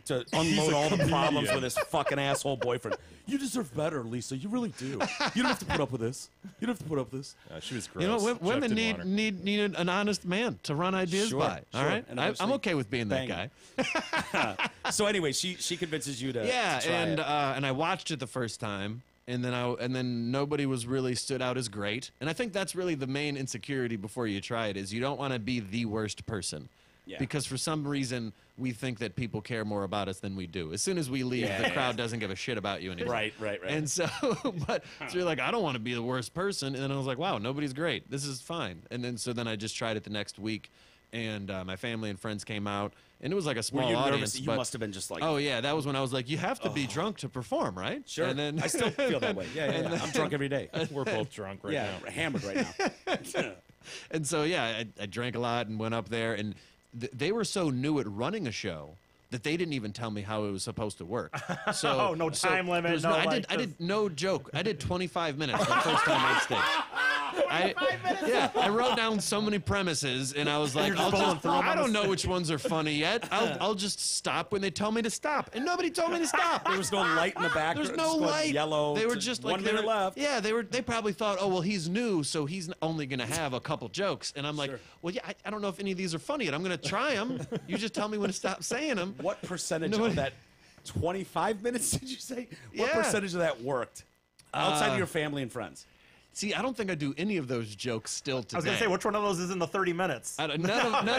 to unload all the problems comedian. with his fucking asshole boyfriend. You deserve better, Lisa. You really do. You don't have to put up with this. You don't have to put up with this. She was gross. You know, Jeff women didn't want her. need an honest man to run ideas Sure, by. All sure. right, And I'm obviously okay with being that banging. guy. So anyway, she convinces you to Yeah, to try and it. and I watched it the first time, and then nobody was really stood out as great. And I think that's really the main insecurity before you try it is you don't want to be the worst person. Yeah. Because for some reason we think that people care more about us than we do. As soon as we leave, Yeah, the yeah. crowd doesn't give a shit about you anymore. Right. And so, but so you're like, I don't want to be the worst person. And then I was like, wow, nobody's great. This is fine. And then I just tried it the next week, and my family and friends came out, and it was like a Were small you audience. nervous? You but- must have been just like, Oh yeah, that was when I was like, you have to be drunk to perform, right? sure. And then I still feel that way. Yeah. I'm drunk every day. We're both drunk right Yeah, now. hammered right now. And so yeah, I drank a lot and went up there, and they were so new at running a show that they didn't even tell me how it was supposed to work. So Oh, no time limit, there was no, I like, did no joke. I did 25 minutes the first time on stage. 25 minutes. Yeah, I wrote down so many premises, and I was like, You're just bowling through them I on don't the know which ones are funny yet. I'll just stop when they tell me to stop, and nobody told me to stop. There was no light in the back. There's Just no going light. Yellow. They were to just 1 like they minute were- left. Yeah, they probably thought, oh well, he's new, so he's only gonna have a couple jokes. And I'm like, Sure. well, yeah, I don't know if any of these are funny, and I'm gonna try them. You just tell me when to stop saying them. What percentage No, of that 25 minutes did you say? What Yeah. percentage of that worked outside of your family and friends? See, I don't think I do any of those jokes still today. I was gonna say, which one of those is in the 30 minutes? None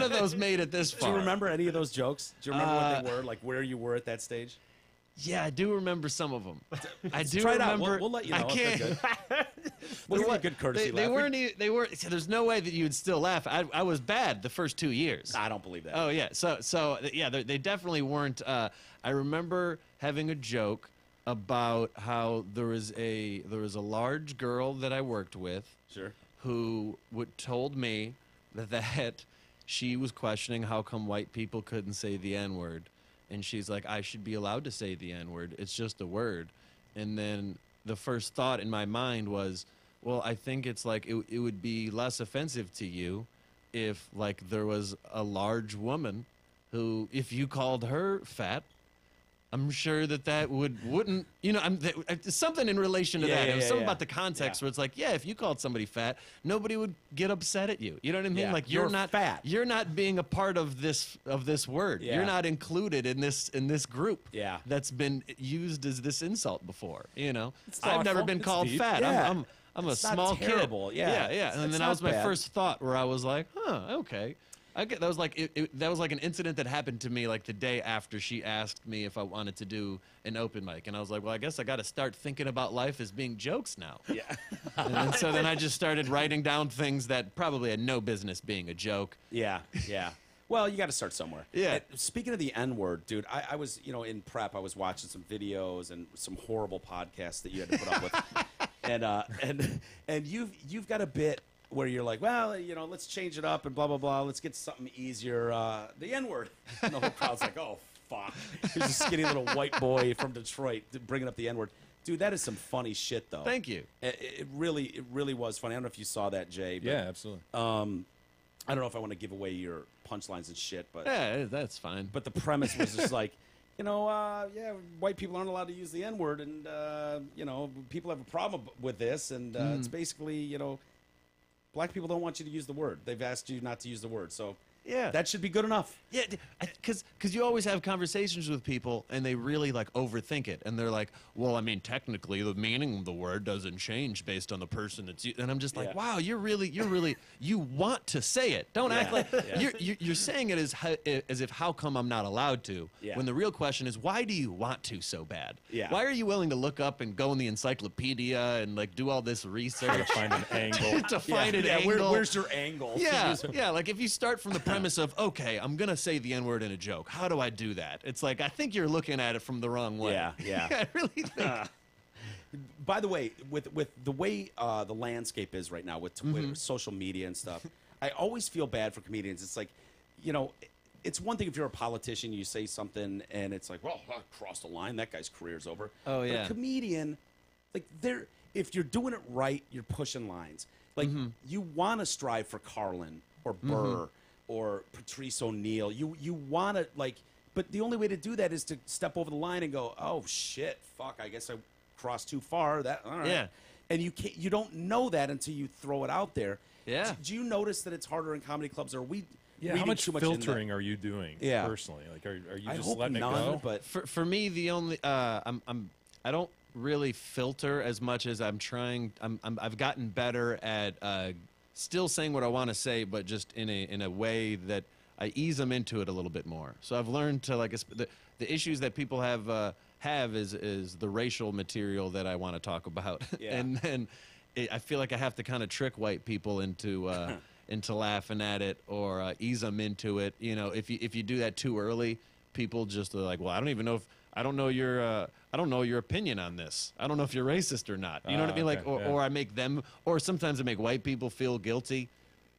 of those made it this Do far. you remember any of those jokes? Do you remember what they were? Like where you were at that stage? Yeah, I do remember some of them. I do Try it out. remember. We'll let you know I if they're can't. good. We'll give you a good courtesy They laugh. weren't. They weren't. So there's no way that you'd still laugh. I was bad the first 2 years. I don't believe that. Oh yeah. So yeah, they definitely weren't. I remember having a joke about how there was a large girl that I worked with Sure. who told me that she was questioning how come white people couldn't say the N-word, and she's like, I should be allowed to say the N-word. It's just a word. And then the first thought in my mind was, well, I think it's like it would be less offensive to you if like there was a large woman who, if you called her fat, I'm sure that wouldn't, something in relation to Yeah, that. yeah, It was yeah, something yeah. about the context Yeah. where it's like, yeah, if you called somebody fat, nobody would get upset at you. You know what I mean? Yeah, Like you're you're not fat. You're not being a part of this word. Yeah. You're not included in this group. Yeah. That's been used as this insult before. I've thoughtful. never been It's called deep. fat. Yeah. I'm a It's not small terrible. kid. Yeah. Yeah. It's And then that not was my bad. first thought where I was like, okay. That was like that was like an incident that happened to me like the day after she asked me if I wanted to do an open mic, and I was like, well, I guess I got to start thinking about life as being jokes now. Yeah. And then, so then I just started writing down things that probably had no business being a joke. Yeah. Yeah. Well, you got to start somewhere. Yeah. And speaking of the N word, dude, I was, in prep, I was watching some videos and some horrible podcasts that you had to put up with, and you've got a bit where you're like, well, let's change it up and blah blah blah. Let's get something easier. The N word. And the whole crowd's like, oh fuck. Here's a skinny little white boy from Detroit bringing up the N word. Dude, that is some funny shit, though. Thank you. It really was funny. I don't know if you saw that, Jay. But, Yeah, absolutely. I don't know if I want to give away your punchlines and shit, but Yeah, that's fine. but the premise was just like, white people aren't allowed to use the N word, and people have a problem with this, and it's basically, black people don't want you to use the word. They've asked you not to use the word, so Yeah. that should be good enough. Yeah, because you always have conversations with people and they really like overthink it, and they're like, well, I mean, technically the meaning of the word doesn't change based on the person that's and I'm just like, Yeah. wow, you're really you want to say it. Don't act like Yeah. you're saying it as if how come I'm not allowed to, Yeah. when the real question is why do you want to so bad? Yeah. Why are you willing to look up and go in the encyclopedia and like do all this research Find an angle. to find an yeah, angle? where's your angle? Yeah, yeah. Like if you start from the premise of, okay, I'm gonna say the N-word in a joke. How do I do that? It's like I think you're looking at it from the wrong way. Yeah, yeah. I really think. By the way, with the way the landscape is right now with Twitter, social media and stuff, I always feel bad for comedians. It's like, it's one thing if you're a politician, you say something and it's like, well, I crossed the line, that guy's career's over. Oh, But yeah. a comedian, like if you're doing it right, you're pushing lines. Like you want to strive for Carlin or Burr or Patrice O'Neill. You want to but the only way to do that is to step over the line and go, oh shit, fuck, I guess I crossed too far. All right. Yeah. And you don't know that until you throw it out there. Yeah. Do you notice that it's harder in comedy clubs, or are we? Yeah, reading how much too much into that? filtering are you doing Yeah. personally? Like, are you I just hope letting none, it go? but For me, the only I don't really filter as much as I'm trying. I've gotten better at still saying what I want to say, but just in a way that I ease them into it a little bit more. So I've learned to the issues that people have is the racial material that I want to talk about, Yeah. and then I feel like I have to kind of trick white people into into laughing at it or ease them into it. You know, if you do that too early, people just are like, well, I don't know your opinion on this. I don't know if you're racist or not. You know what I mean? Okay, Like, or, yeah. or I make them, or sometimes I make white people feel guilty.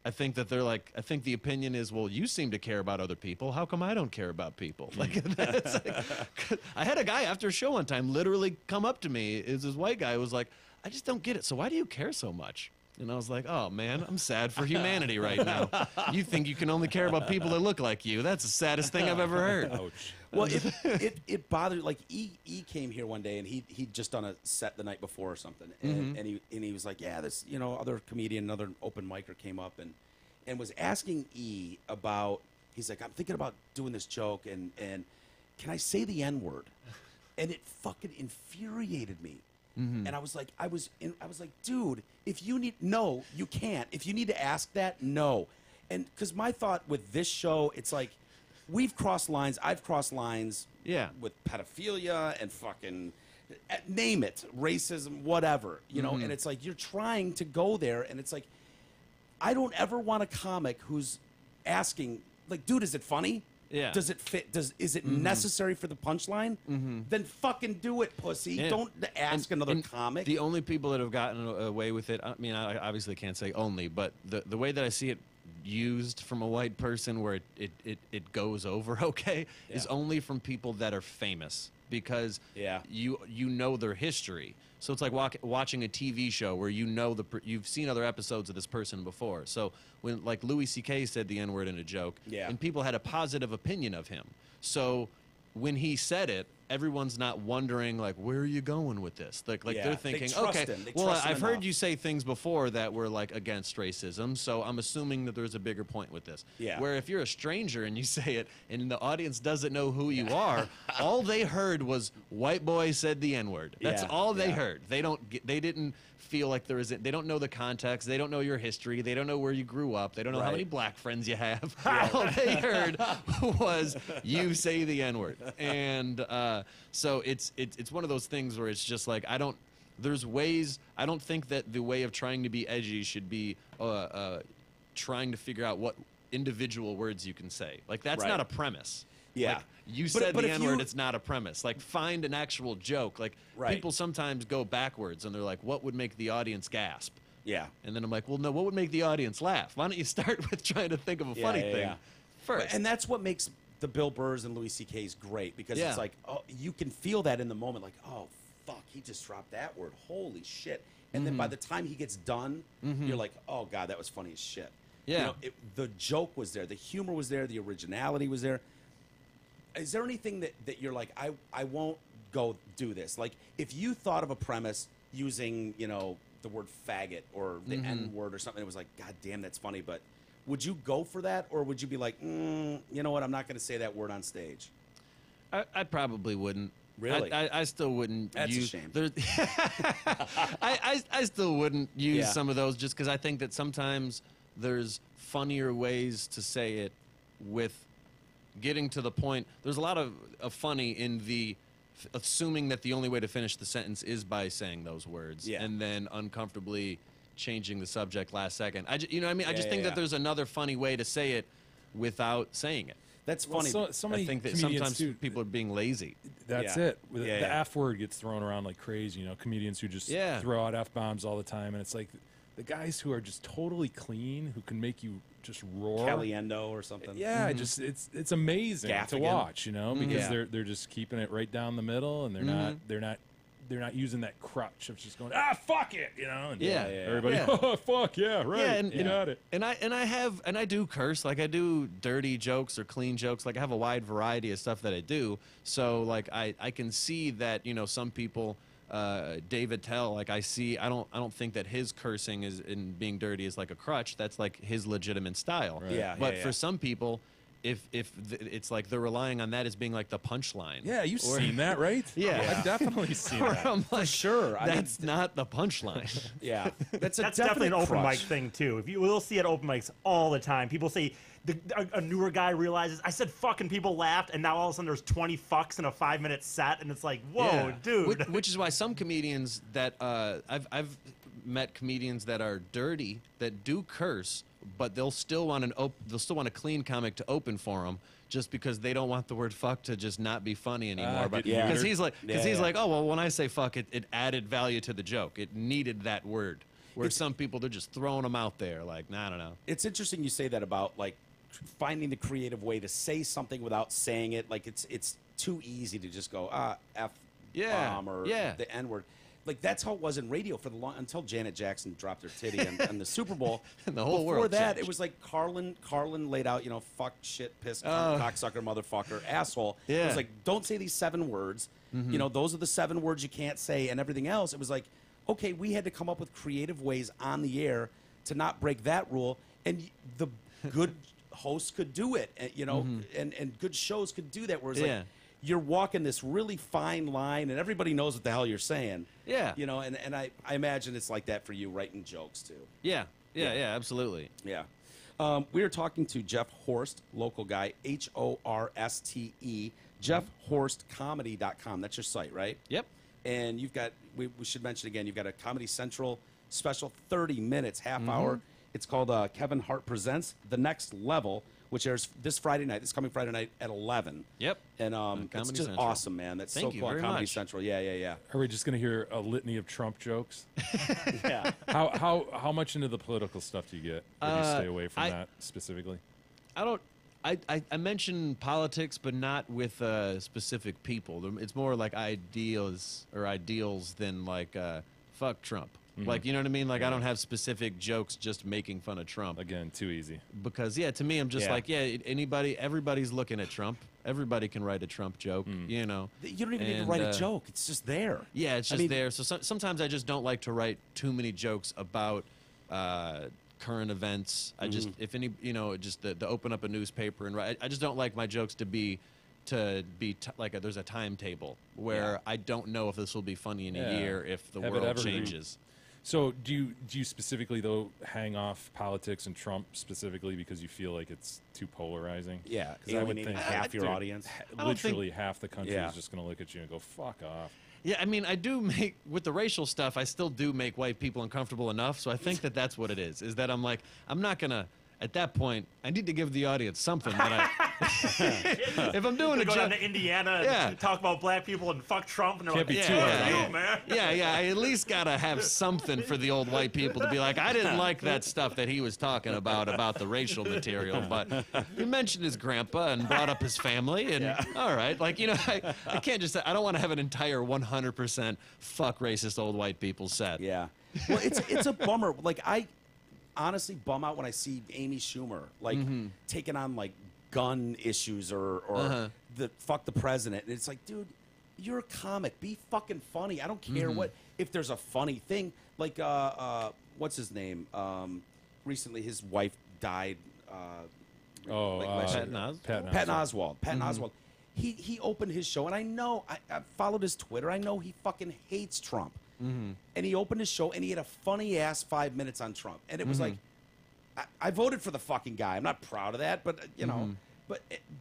I think that they're like, I think the opinion is, well, you seem to care about other people. How come I don't care about people? Like, that's like, I had a guy after a show one time literally come up to me. Is this white guy was like, I just don't get it. So why do you care so much? And I was like, oh man, I'm sad for humanity right now. You think you can only care about people that look like you? That's the saddest thing I've ever heard. Ouch. Well, it bothered. Like E came here one day and he'd just done a set the night before or something, and he was like, yeah, this other comedian, another open micer came up and was asking E about. He's like, I'm thinking about doing this joke and can I say the N-word? And it fucking infuriated me. And I was like, dude, if you need, no, you can't. If you need to ask that, no. And because my thought with this show, it's like, we've crossed lines. I've crossed lines. Yeah. With pedophilia and fucking name it, racism, whatever, you know. And it's like you're trying to go there, and it's like, I don't ever want a comic who's asking, like, dude, is it funny? Yeah. Does it fit? Is it necessary for the punchline? Then fucking do it, pussy. Yeah. Don't ask another And comic. The only people that have gotten away with it, I mean, I obviously can't say only, but the way that I see it used from a white person where it goes over okay is Yeah. only from people that are famous because Yeah. you know their history. So it's like watching a TV show where you know you've seen other episodes of this person before. So when like Louis C.K. said the N-word in a joke, Yeah. and people had a positive opinion of him. So when he said it, everyone's not wondering like, where are you going with this? Like Yeah, they're they thinking, trust okay, him. They well, trust him I've heard enough. you say things before that were like against racism, so I'm assuming that there's a bigger point with this. Yeah. Where if you're a stranger and you say it and the audience doesn't know who you are, all they heard was white boy said the N-word. That's Yeah, all they yeah. heard. They didn't feel like they don't know the context, they don't know your history, they don't know where you grew up, they don't know how Right. many black friends you have. All they heard was you say the N-word. And so it's one of those things where it's just like there's ways. I don't think that the way of trying to be edgy should be trying to figure out what individual words you can say. Like that's Right. not a premise. Yeah. Like, you But- said but the if N-word, you- it's not a premise. Like find an actual joke. Like Right. people sometimes go backwards and they're like, what would make the audience gasp? Yeah. And then I'm like, well, no, what would make the audience laugh? Why don't you start with trying to think of a Yeah, funny yeah, thing yeah. first? And that's what makes the Bill Burrs and Louis C.K.'s great because Yeah. it's like, oh, you can feel that in the moment, like, oh, fuck, he just dropped that word. Holy shit. And then by the time he gets done, you're like, oh, God, that was funny as shit. Yeah. You know, the joke was there. The humor was there. The originality was there. Is there anything that you're like, I won't go do this? Like, if you thought of a premise using, the word faggot or the N-word or something, it was like, God damn, that's funny, but would you go for that? Or would you be like, you know what, I'm not going to say that word on stage? I probably wouldn't. Really? I still wouldn't That's a use. shame. I still wouldn't use Yeah. some of those just because I think that sometimes there's funnier ways to say it with getting to the point. There's a lot of funny in the assuming that the only way to finish the sentence is by saying those words Yeah. and then uncomfortably changing the subject last second. I just Yeah, think yeah. that there's another funny way to say it without saying it. That's Well, funny. so many I think that comedians sometimes do- people are being lazy. That's Yeah. it. Yeah, The yeah. F word gets thrown around like crazy. Comedians who just Yeah. throw out F bombs all the time, and it's like the guys who are just totally clean, who can make you just roar. Caliendo or something. Yeah, just it's amazing to Gaffigan. watch, because Yeah. they're just keeping it right down the middle, and they're not using that crutch of just going fuck it, and Yeah. everybody Yeah. oh fuck yeah right Yeah, and, you got it. And I do curse. Like I do dirty jokes or clean jokes. Like I have a wide variety of stuff that I do. So like I can see that some people. David Tell, like I don't think that his cursing is in being dirty is like a crutch. That's like his legitimate style. Right. Yeah, But yeah, for yeah. some people, it's like they're relying on that as being like the punchline. Yeah, you've Or- seen that, right? Yeah. I've definitely seen Or that. I'm like, sure. I mean, That's not the punchline. Yeah. That's That's definitely an open crutch. mic thing too. We'll see at open mics all the time. People say a newer guy realizes I said fuck and people laughed, and now all of a sudden there's 20 fucks in a 5-minute set, and it's like, whoa, Yeah. dude. Which is why some comedians that I've met comedians that are dirty that do curse but they'll still want a clean comic to open for them, just because they don't want the word fuck to just not be funny anymore. But yeah. because he's like, Yeah. oh well, when I say fuck, it added value to the joke. It needed that word. Where some people, they're just throwing them out there, like, nah, I don't know. It's interesting you say that about like finding the creative way to say something without saying it. Like it's too easy to just go f bomb or the N word. Like that's how it was in radio for until Janet Jackson dropped her titty on the Super Bowl. And the whole Before world that, changed. it was like Carlin laid out, fuck, shit, piss, cunt, cocksucker, motherfucker, asshole. It Yeah. was like, don't say these 7 words. Those are the 7 words you can't say, and everything else. It was like, okay, we had to come up with creative ways on the air to not break that rule, and the good hosts could do it, and good shows could do that. Whereas like you're walking this really fine line, and everybody knows what the hell you're saying. Yeah. And I imagine it's like that for you writing jokes too. Yeah, absolutely. Yeah. We are talking to Jeff Horst, local guy, HORSTE, JeffHorstComedy.com. That's your site, right? Yep. And you've got, we should mention again, you've got a Comedy Central special, 30 minutes, half hour. It's called Kevin Hart Presents The Next Level, which airs this coming Friday night at 11. Yep. And it's Comedy just Central. awesome, man. That's Thank so you cool. very Comedy much. Central. Yeah. Are we just going to hear a litany of Trump jokes? Yeah. How much into the political stuff do you get? Or do you stay away from I- that specifically? I mention politics, but not with specific people. It's more like ideals than like fuck Trump. Like, you know what I mean? Like, I don't have specific jokes just making fun of Trump. Again, too easy. Because, to me, I'm just Yeah. like, everybody's looking at Trump. Everybody can write a Trump joke, You don't even need to And, write a joke. It's just there. Yeah, it's I just mean- there. So sometimes I just don't like to write too many jokes about current events. I just, if any, just to open up a newspaper and write. I just don't like my jokes to be like there's a timetable where I don't know if this will be funny in a Yeah. year if the Have it world evergreen. changes. So do you specifically, though, hang off politics and Trump specifically because you feel like it's too polarizing? Yeah. 'Cause I would Alienating think half your dude, audience. don't Literally half the country Yeah. is just going to look at you and go, fuck off. Yeah, I mean, I do make, with the racial stuff, I still do make white people uncomfortable enough. So I think that's what it is that I'm like, I'm not going to, at that point, I need to give the audience something that if I'm doing a Go down joke. to Indiana Yeah. and talk about black people and fuck Trump, and they're Can't like, be yeah, too hard, fuck though. you, man. Yeah, I at least gotta have something for the old white people to be like, I didn't like that stuff that he was talking about the racial material, but he mentioned his grandpa and brought up his family, and all right, like I can't just, I don't want to have an entire 100% fuck racist old white people set. Yeah. Well, it's a bummer. Like I honestly bum out when I see Amy Schumer like taking on like gun issues or the fuck the president. And it's like, dude, you're a comic. Be fucking funny. I don't care what if there's a funny thing. Like what's his name? Recently his wife died. Patton Oswalt? Patton Oswalt. Patton Oswalt. He opened his show, and I know I followed his Twitter. I know he fucking hates Trump. And he opened his show, and he had a funny ass 5 minutes on Trump, and it was like, I voted for the fucking guy. I'm not proud of that, but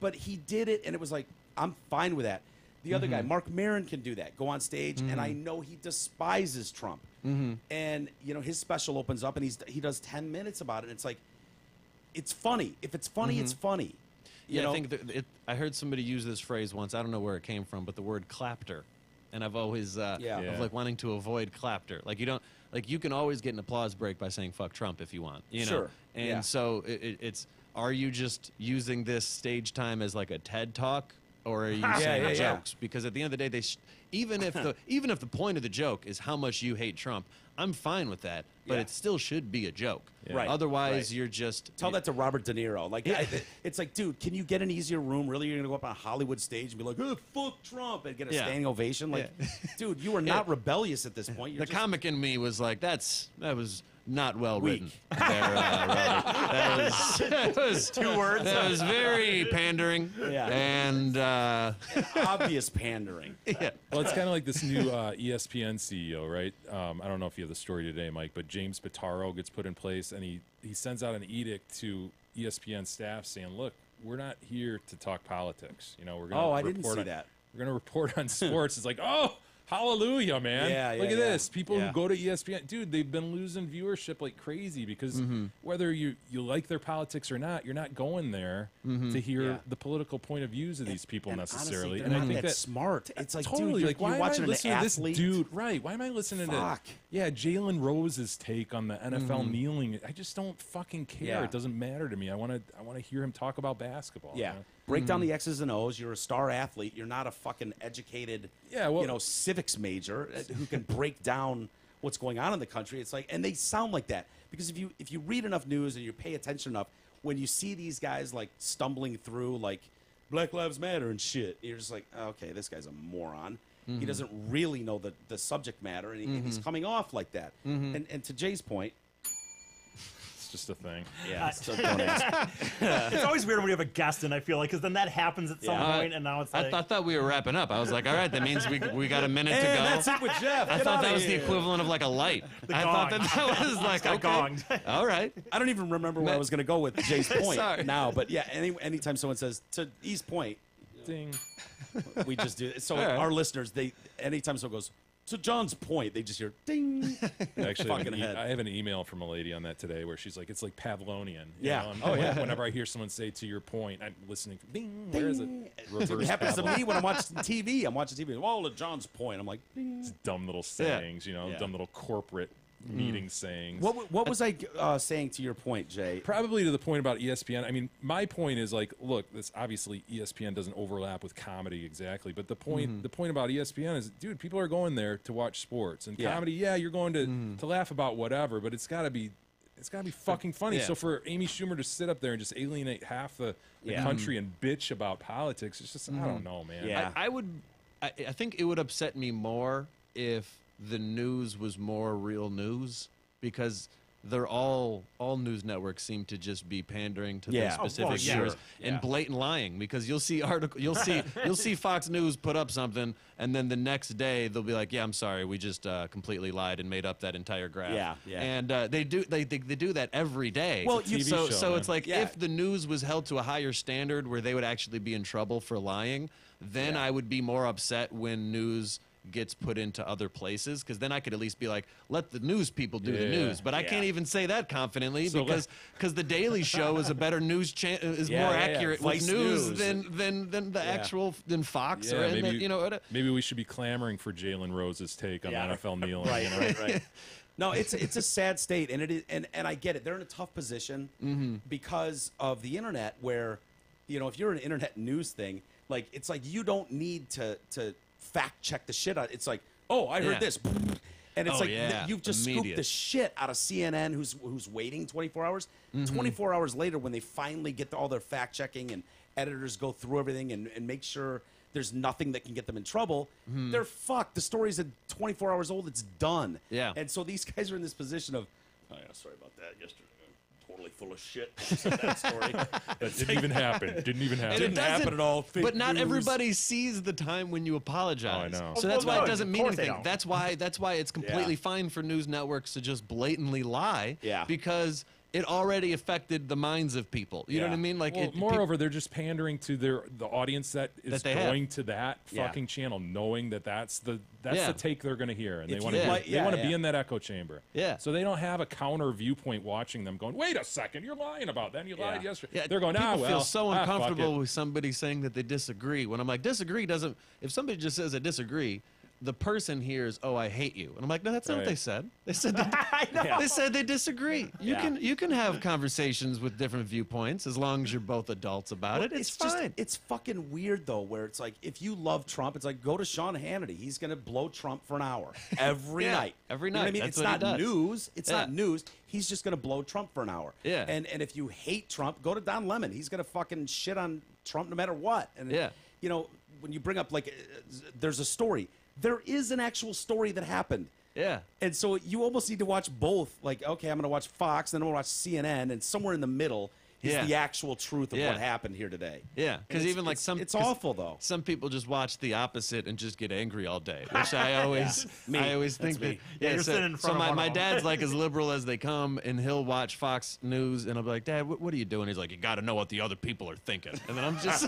but he did it, and it was like, I'm fine with that. The other guy, Mark Maron, can do that. Go on stage, and I know he despises Trump. And his special opens up, and he does 10 minutes about it. And it's like, it's funny. If it's funny, it's funny. You know? I think I heard somebody use this phrase once. I don't know where it came from, but the word clapter. And I've always of like wanting to avoid clapter. Like you can always get an applause break by saying fuck Trump if you want. Sure. And so it's, are you just using this stage time as like a TED talk, or are you saying jokes? Because at the end of the day, even if the point of the joke is how much you hate Trump, I'm fine with that. But it still should be a joke. Yeah. Right. Otherwise, Right. you're just Tell that to Robert De Niro. Like, it's like, dude, can you get an easier room? Really, you're gonna go up on a Hollywood stage and be like, "Oh, fuck Trump," and get a standing ovation? Like, dude, you are not rebellious at this point. You're The just, comic in me was like, that was not well Weak. written. There, Robert. That was 2 words. That was very pandering. Yeah. And obvious pandering. Well, it's kind of like this new ESPN CEO, right? I don't know if you have the story today, Mike, but James Pitaro gets put in place, and he sends out an edict to ESPN staff saying, "Look, we're not here to talk politics. We're going to I didn't see that. We're going to report on sports." It's like, oh, hallelujah, man. Yeah, Look at yeah. this. People Yeah. who go to ESPN, dude, they've been losing viewership like crazy because whether you like their politics or not, you're not going there to hear Yeah. the political point of views of these people necessarily. Honestly, and I they're think not that smart. It's like, totally, dude, like, why you're am I watching an listening to this athlete. dude? Right? Why am I listening Fuck. to Jalen Rose's take on the NFL kneeling? I just don't fucking care. Yeah. It doesn't matter to me. I want to hear him talk about basketball. Yeah. you know? Break down the X's and O's. You're a star athlete. You're not a fucking educated, Yeah, well- civics major who can break down what's going on in the country. It's like, and they sound like that because if you read enough news and you pay attention enough, when you see these guys like stumbling through like Black Lives Matter and shit, you're just like, okay, this guy's a moron. He doesn't really know the subject matter, and he's coming off like that. And to Jay's point, It's just a thing. yeah, so don't ask. It's always weird when we have a guest, and I feel like because then that happens at some Yeah. point, and now it's I like thought we were wrapping up. I was like, all right, that means we got a minute to And go. that's it with Jeff. I Get thought outta that was the here. equivalent of like a light. The I thought gong. that was like, got okay, gonged. all right. I don't even remember where I was going to go with Jay's point Sorry. now, but yeah, anytime someone says to E's point, Ding. we just do it. So All right. our listeners, anytime someone goes to John's point, they just hear ding. Actually, Fucking head. I have an email from a lady on that today where she's like, it's like Pavlovian. you Yeah. know? And Oh, yeah. Whenever I hear someone say "to your point," I'm listening. Ding. Where is it? Reverse It happens to Pavlov. me when I'm watching TV. I'm watching TV. Well, to John's point, I'm like, ding. It's dumb little sayings, Yeah. dumb little corporate meeting sayings. What was I saying to your point, Jay? Probably to the point about ESPN. I mean, my point is like, look, this obviously ESPN doesn't overlap with comedy exactly, but the point about ESPN is, dude, people are going there to watch sports and Yeah. comedy. Yeah, you're going to laugh about whatever, but it's got to be fucking funny. Yeah. So for Amy Schumer to sit up there and just alienate half the Yeah. country and bitch about politics, it's just I don't know, man. Yeah. I think it would upset me more if the news was more real news because they're all news networks seem to just be pandering to Yeah. their Oh, specific well, yeah. viewers Sure. and Yeah. blatant lying because you'll see Fox News put up something and then the next day they'll be like, yeah, I'm sorry, we just completely lied and made up that entire graph. Yeah, yeah. And they do that every day. Well, It's a TV so show, so man. it's like Yeah. if the news was held to a higher standard where they would actually be in trouble for lying, then I would be more upset when news gets put into other places because then I could at least be like, let the news people do the Yeah. news. But I Yeah. can't even say that confidently So because the Daily Show is a better news is Yeah, more yeah, yeah. accurate Vice with news, News. than the actual than Fox Yeah, or maybe, what. maybe we should be clamoring for Jalen Rose's take on Yeah. NFL kneeling. Right, you know? right. No, it's a sad state, and it is, and I get it. They're in a tough position because of the internet, where, if you're an internet news thing, like it's like you don't need to fact check the shit out. It's like, oh, I heard Yeah. this, and it's Oh, like yeah. you've just scooped Immediate. the shit out of CNN, who's waiting 24 hours. 24 hours later, when they finally get all their fact checking and editors go through everything and make sure there's nothing that can get them in trouble, they're fucked. The story's at 24 hours old. It's done. Yeah. And so these guys are in this position of, oh, yeah, sorry about that yesterday. Totally full of shit. I said that story. That didn't even happen. Didn't even happen. Didn't happen at all. Fake But not news. everybody sees the time when you apologize. Oh, I know. So that's Well, why no, it doesn't of mean course they anything. don't. That's why it's completely fine for news networks to just blatantly lie. Yeah. Because it already affected the minds of people. You know Yeah. what I mean? Like, Well, moreover, they're just pandering to the audience that is That they have. going to that Yeah. fucking channel, knowing that's the Yeah. take they're going to hear, and they If want you to like- be yeah, be yeah. in that echo chamber. Yeah. So they don't have a counter viewpoint watching them going, wait a second, you're lying about that. And you lied Yeah. yesterday. Yeah, They're going, people well, feel so fuck uncomfortable it." with somebody saying that they disagree. When I'm like, disagree doesn't. If somebody just says I disagree, the person hears, "Oh, I hate you," and I'm like, no, that's not what Right. they said. They said they, I know. they said they disagree. You Yeah. you can have conversations with different viewpoints as long as you're both adults about it. It's fine. It's fucking weird though, where it's like if you love Trump, it's like go to Sean Hannity. He's gonna blow Trump for an hour every Yeah, night. every You know what I night. mean, That's it's what he not does. news. It's Yeah. not news. He's just gonna blow Trump for an hour. Yeah. And if you hate Trump, go to Don Lemon. He's gonna fucking shit on Trump no matter what. And Yeah. when you bring up like, there's a story. There is an actual story that happened. Yeah. And so you almost need to watch both. Like, okay, I'm going to watch Fox, then I'm going to watch CNN, and somewhere in the middle is Yeah. the actual truth of Yeah. what happened here today. Yeah, because And even like it's 'cause awful though. Some people just watch the opposite and just get angry all day, which I always, Me. I always That's think me. that. Yeah, you're so, sitting in front so of one my of them. dad's like as liberal as they come, and he'll watch Fox News, and I'll be like, Dad, what are you doing? He's like, you got to know what the other people are thinking, and then I'm just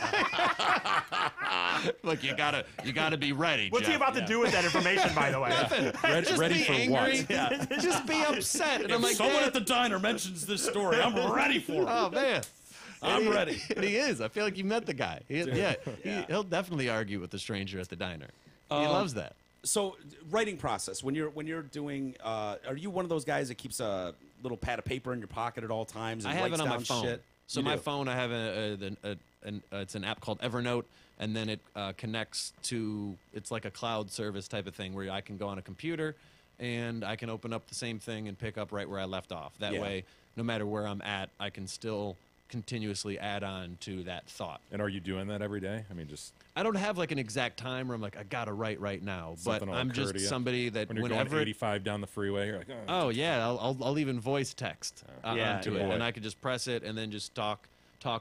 like, you gotta be ready. What's he Jeff. about to do with that information, by the way? Ready, Just ready be for angry. what? Just be upset, and I'm like, Someone Dad, at the diner mentions this story. I'm ready for it. oh man. I'm And he- ready. And he is. I feel like you met the guy. He'll definitely argue with the stranger at the diner. He loves that. So, writing process. When you're doing, are you one of those guys that keeps a little pad of paper in your pocket at all times and I have writes it on my down phone. shit? So You my do? phone, I have it's an app called Evernote, and then it connects to, it's like a cloud service type of thing where I can go on a computer and I can open up the same thing and pick up right where I left off. That Yeah. way, no matter where I'm at, I can still continuously add on to that thought. And are you doing that every day? I mean, just I don't have like an exact time where I'm like, I gotta write right now, but something will I'm occur just to you. somebody that when you're whenever going it 85 down the freeway, you're like, Oh yeah, I'll even voice text Yeah, onto yeah. it, and I could just press it and then just talk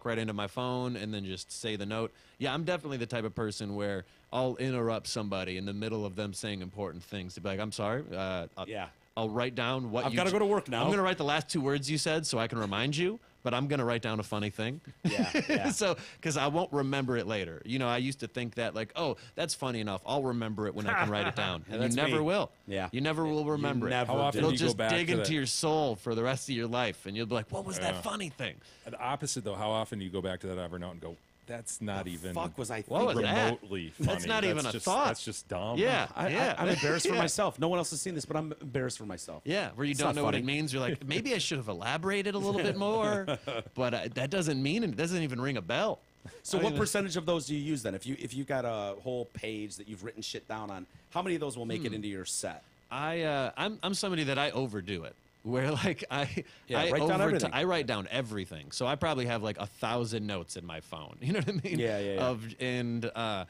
right into my phone and then just say the note. Yeah, I'm definitely the type of person where I'll interrupt somebody in the middle of them saying important things to be like, I'm sorry. Yeah. I'll write down what I've you gotta go to work now. I'm gonna write the last 2 words you said so I can remind you, but I'm gonna write down a funny thing. Yeah. So, because I won't remember it later. You know, I used to think that like, oh, that's funny enough. I'll remember it when I can write it down. And you that's never me. will. Yeah. You never will remember never it. How often It'll do you go just back dig to into that? your soul for the rest of your life, and you'll be like, what was Yeah. that funny thing? the opposite though. How often do you go back to that Evernote and go, that's not even Fuck was I What thinking? was that? remotely funny. That's not even a just, thought. That's just dumb. Yeah. I'm embarrassed for Yeah. myself. No one else has seen this, but I'm embarrassed for myself. Yeah, where you It's don't not know what funny. it means. You're like, maybe I should have elaborated a little bit more, but that doesn't mean it. Doesn't even ring a bell. So, I what mean, percentage of those do you use then? If you got a whole page that you've written shit down on, how many of those will make it into your set? I'm somebody that I overdo it. Where like Yeah, write down everything. I write down everything. So I probably have like 1,000 notes in my phone. You know what I mean? Yeah.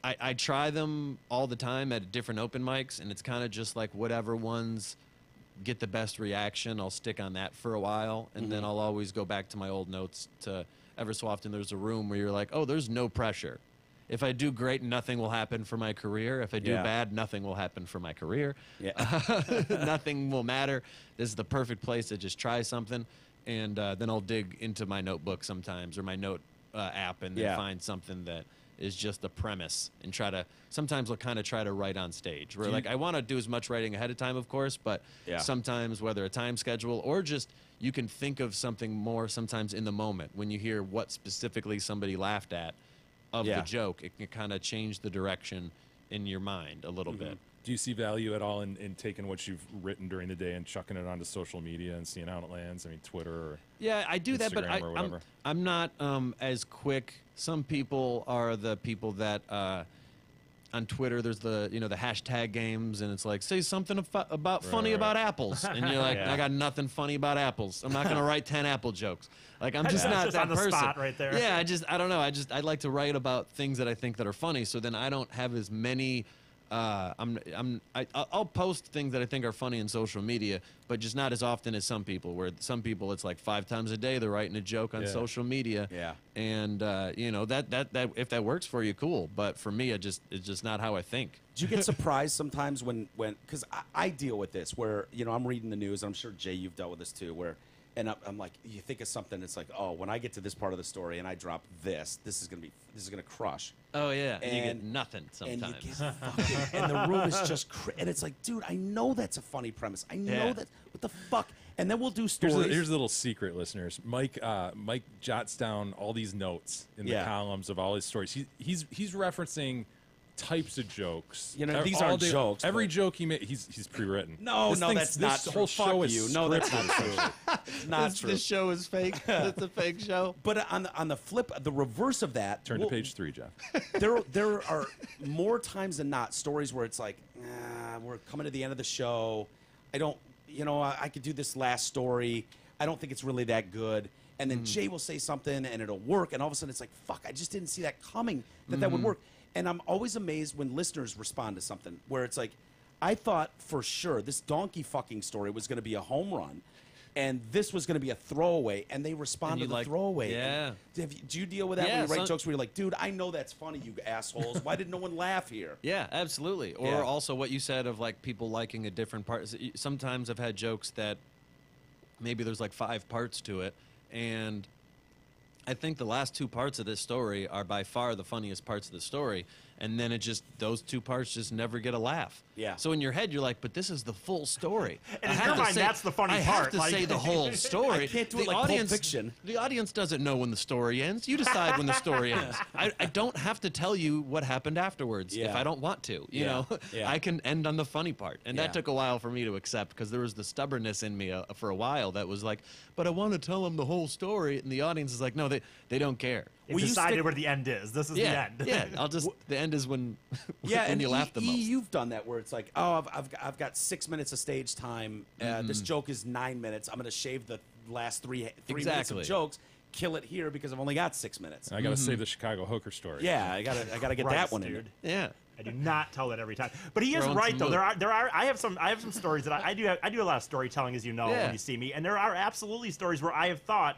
I try them all the time at different open mics, and it's kind of just like whatever ones get the best reaction, I'll stick on that for a while, and then I'll always go back to my old notes. To every so often, there's a room where you're like, oh, there's no pressure. If I do great, nothing will happen for my career. If I do Yeah. bad, nothing will happen for my career. Yeah. Nothing will matter. This is the perfect place to just try something, and then I'll dig into my notebook sometimes or my note app and then Yeah. find something that is just a premise and try to. Sometimes I'll kind of try to write on stage. Where like I want to do as much writing ahead of time, of course, but Yeah. sometimes whether a time schedule or just you can think of something more sometimes in the moment when you hear what specifically somebody laughed at of Yeah. the joke, it can kind of change the direction in your mind a little bit. Do you see value at all in taking what you've written during the day and chucking it onto social media and seeing how it lands? I mean, Twitter or Yeah, I do that, but Instagram or whatever. I'm not as quick. Some people are the people that on Twitter there's the the hashtag games, and it's like say something about funny right. about apples, and you're like, Yeah. I got nothing funny about apples. I'm not gonna write 10 apple jokes. Like I'm just That's not just that on the person. spot right there. Yeah, I don't know. I like to write about things that I think that are funny. So then I don't have as many. I'll post things that I think are funny in social media, but just not as often as some people. Where some people, it's like 5 times a day they're writing a joke on Yeah. social media. Yeah. And that if that works for you, cool. But for me, it's just not how I think. Do you get surprised sometimes when because I deal with this where I'm reading the news, and I'm sure Jay you've dealt with this too, where and I'm like, you think of something, it's like, oh, when I get to this part of the story and I drop this is gonna crush. Oh yeah, and you get And- nothing And sometimes. you get fucking, and the room is just and it's like, dude, I know that's a funny premise. I know Yeah. that. What the fuck? And then we'll do Here's stories. a little secret, listeners. Mike jots down all these notes in the Yeah. columns of all his stories. He's referencing types of jokes. These all aren't day- jokes, Every but- joke he made, he's pre-written. No, This that's not this true. whole Fuck show is you. No, that's not scripted. true. It's not This- true. This show is fake. It's a fake show. But on the flip, the reverse of that, Turn to page 3, Jeff. there are more times than not stories where it's like, we're coming to the end of the show. I don't, I could do this last story. I don't think it's really that good. And then Jay will say something and it'll work. And all of a sudden it's like, fuck, I just didn't see that coming, that would work. And I'm always amazed when listeners respond to something where it's like, I thought for sure this donkey fucking story was going to be a home run. and this was going to be a throwaway, and they respond to you the like- throwaway. yeah. And do you deal with that Yeah, when you write some- jokes where you're like, dude, I know that's funny, you assholes. Why did no one laugh here? Yeah, absolutely. Or Yeah. also what you said of like people liking a different part. Sometimes I've had jokes that maybe there's like 5 parts to it, and I think the last 2 parts of this story are by far the funniest parts of the story, and then those 2 parts just never get a laugh. Yeah. So in your head, you're like, but this is the full story. And I in have your to mind, say- that's the funny I part, have to like- say the whole story. I can't do it The like Pulp audience, Fiction. The audience doesn't know when the story ends. You decide when the story ends. I don't have to tell you what happened afterwards if Yeah. I don't want to. You Yeah. know, Yeah. I can end on the funny part, and Yeah. that took a while for me to accept because there was the stubbornness in me for a while that was like, but I want to tell them the whole story, and the audience is like, no, they don't care. It Will you decided stick- where the end is. This is Yeah, the end. yeah. The end is when Yeah, when and you laugh the most. you've done that where it's like, oh, I've got 6 minutes of stage time. This joke is 9 minutes. I'm going to shave the last three minutes Exactly. of jokes, kill it here because I've only got 6 minutes. I got to save the Chicago hooker story. Yeah, I gotta get Right, that one dude. in. Yeah. I do not tell that every time. But he is Throwing right some though. mood. There are. I have some stories that I do. I do a lot of storytelling, as you know, Yeah. when you see me. And there are absolutely stories where I have thought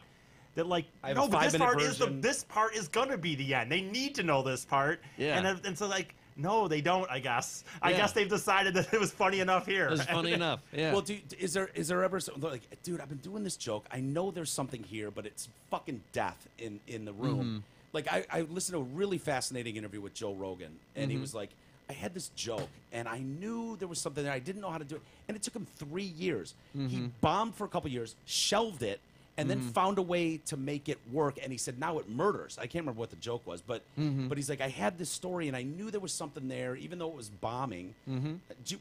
that like, I have no, a but this 5-minute part version. this part is gonna be the end. They need to know this part. Yeah. And so like, no, they don't. I guess. I Yeah. guess they've decided that it was funny enough here. It was funny enough. Yeah. Well, is there ever like, dude, I've been doing this joke. I know there's something here, but it's fucking death in the room. Like I listened to a really fascinating interview with Joe Rogan, and he was like, I had this joke, and I knew there was something there. I didn't know how to do it, and it took him 3 years. He bombed for a couple years, shelved it, and then found a way to make it work. And he said, now it murders. I can't remember what the joke was, but he's like, I had this story, and I knew there was something there, even though it was bombing.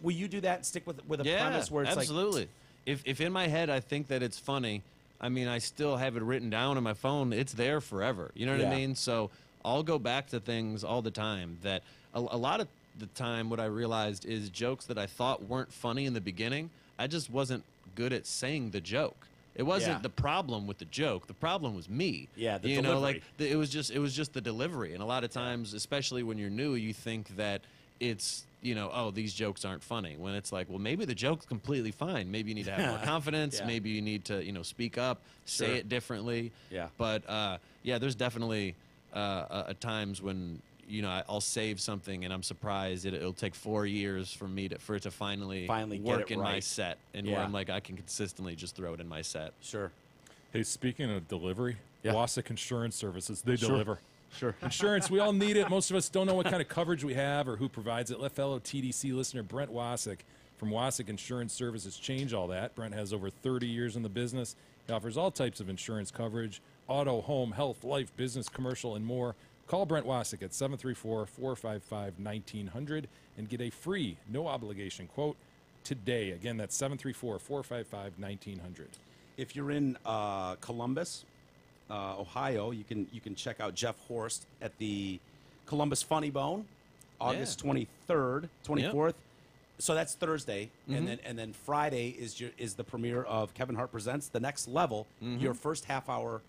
Will you do that and stick with a yeah, premise where it's absolutely. like, If in my head I think that it's funny, I mean, I still have it written down on my phone. It's there forever. You know what Yeah. I mean? So I'll go back to things all the time that a lot of the time what I realized is jokes that I thought weren't funny in the beginning, I just wasn't good at saying the joke. It wasn't Yeah. the problem with the joke. The problem was me. Yeah, the you know, like delivery. it was just the delivery. And a lot of times, especially when you're new, you think that it's, you know, oh, these jokes aren't funny. When it's like, well, maybe the joke's completely fine. Maybe you need to have more confidence. Yeah. Maybe you need to, you know, speak up, Sure. say it differently. Yeah. But yeah, there's definitely times when, you know, I'll save something and I'm surprised it'll take 4 years for it to finally Finally get work it in my right. set, and where Yeah. I'm like, I can consistently just throw it in my set. sure. Hey, speaking of delivery, Yeah. Wasik Insurance Services, they Sure. deliver. Sure. Insurance, we all need it. Most of us don't know what kind of coverage we have or who provides it. Let fellow TDC listener Brent Wasik from Wasik Insurance Services change all that. Brent has over 30 years in the business. He offers all types of insurance coverage, auto, home, health, life, business, commercial, and more. Call Brent Wasik at 734-455-1900 and get a free, no obligation quote today. Again, that's 734-455-1900. If you're in Columbus, Ohio, you can check out Jeff Horst at the Columbus Funny Bone, August 23rd, 24th. So that's Thursday, and then Friday is the premiere of Kevin Hart Presents The Next Level, your first half hour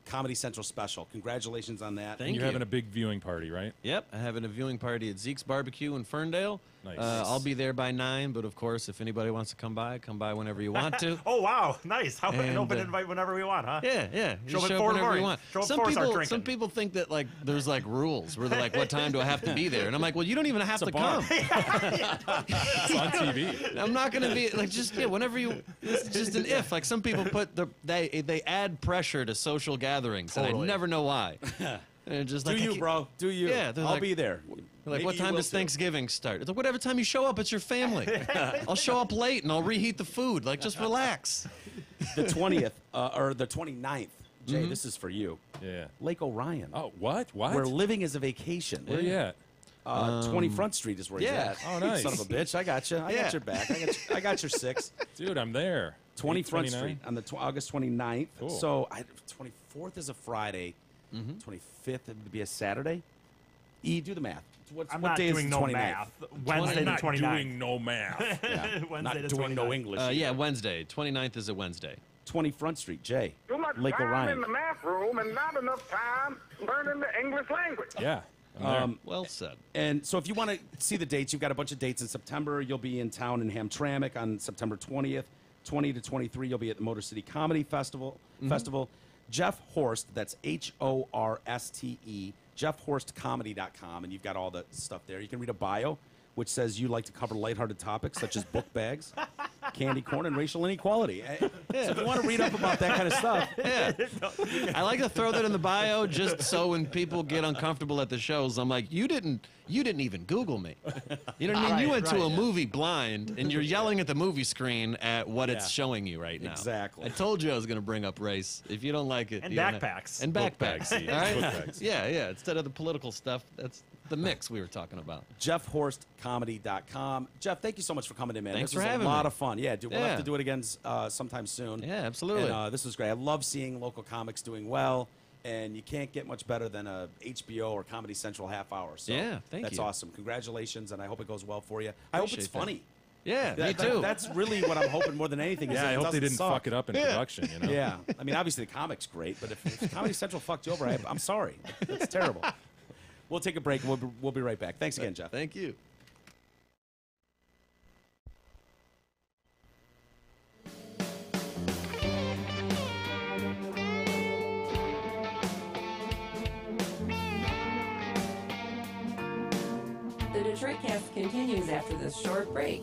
Comedy Central special. Congratulations on that. Thank You're you. having a big viewing party, right? Yep, I'm having a viewing party at Zeke's Barbecue in Ferndale. Nice. I'll be there by 9, but of course, if anybody wants to come by whenever you want to. Oh wow, nice! How an And, open invite whenever we want, huh? Yeah, yeah. You Show up at show up 4 in the whenever you morning. want. Show up Some 4, start people, drinking. some people think that like there's like rules where they're like, what time do I have to be there? And I'm like, well, you don't even have to bar. come. It's on TV. I'm not gonna be like just whenever you. It's just an if. Like some people put they add pressure to social gatherings, and I Totally. never know why. And just Do like, I you, can't- bro? Do you? Yeah, they're I'll like- be there. Like, Maybe what you time will does too. Thanksgiving start? It's like, whatever time you show up, it's your family. I'll show up late and I'll reheat the food. Like, just relax. The 20th or the 29th. Jay, this is for you. Yeah. Lake Orion. Oh, what? What? We're living as a vacation. Where you at? 20 Front Street is where yeah. he's at. Oh, nice. Son of a bitch. I got you. I Yeah. got your back. I got your 6. Dude, I'm there. 20 Front 8/29? Street on the August 29th. Cool. So 24th is a Friday. 25th would be a Saturday. Do the math. I'm what not day is doing the no 29th? math. Wednesday I'm the not 29th. doing no math. Yeah. Wednesday Not the doing no 29th. English. Yeah, either. Wednesday. 29th is a Wednesday. 20 Front Street, Jay. Too much Lake time Orion. in the math room and not enough time learning the English language. Yeah. I'm there. Well said. And so if you want to see the dates, you've got a bunch of dates in September. You'll be in town in Hamtramck on September 20th. 20 to 23, you'll be at the Motor City Comedy Festival. Jeff Horst, that's HORSTE, JeffHorstComedy.com, and you've got all the stuff there. You can read a bio, which says you like to cover lighthearted topics such as book bags, candy corn, and racial inequality. So if you want to read up about that kind of stuff, I like to throw that in the bio just so when people get uncomfortable at the shows, I'm like, you didn't even Google me. You know what I mean? You went to a movie blind, and you're yelling at the movie screen at what it's showing you right now. Exactly. I told you I was going to bring up race. If you don't like it, And you don't have- backpacks. and Book backpacks. bags, all right? book bags. Yeah. Instead of the political stuff, that's the mix we were talking about. JeffHorstComedy.com. Jeff, thank you so much for coming in, man. Thanks this for was having a lot me. of fun. Yeah, dude, we'll Yeah. have to do it again sometime soon. Yeah, absolutely. And, this was great. I love seeing local comics doing well, and you can't get much better than a HBO or Comedy Central half hour. So Yeah, thank that's you. awesome. Congratulations, and I hope it goes well for you. I hope it's Appreciate that. funny. Yeah, me too. That's really what I'm hoping more than anything. Is Yeah, that I it hope they doesn't didn't suck. fuck it up in production. You know. Yeah, I mean, obviously the comic's great, but if Comedy Central fucked you over, I'm sorry. That's terrible. We'll take a break. We'll be right back. Thanks again, Jeff. Thank you. The Detroit Cast continues after this short break.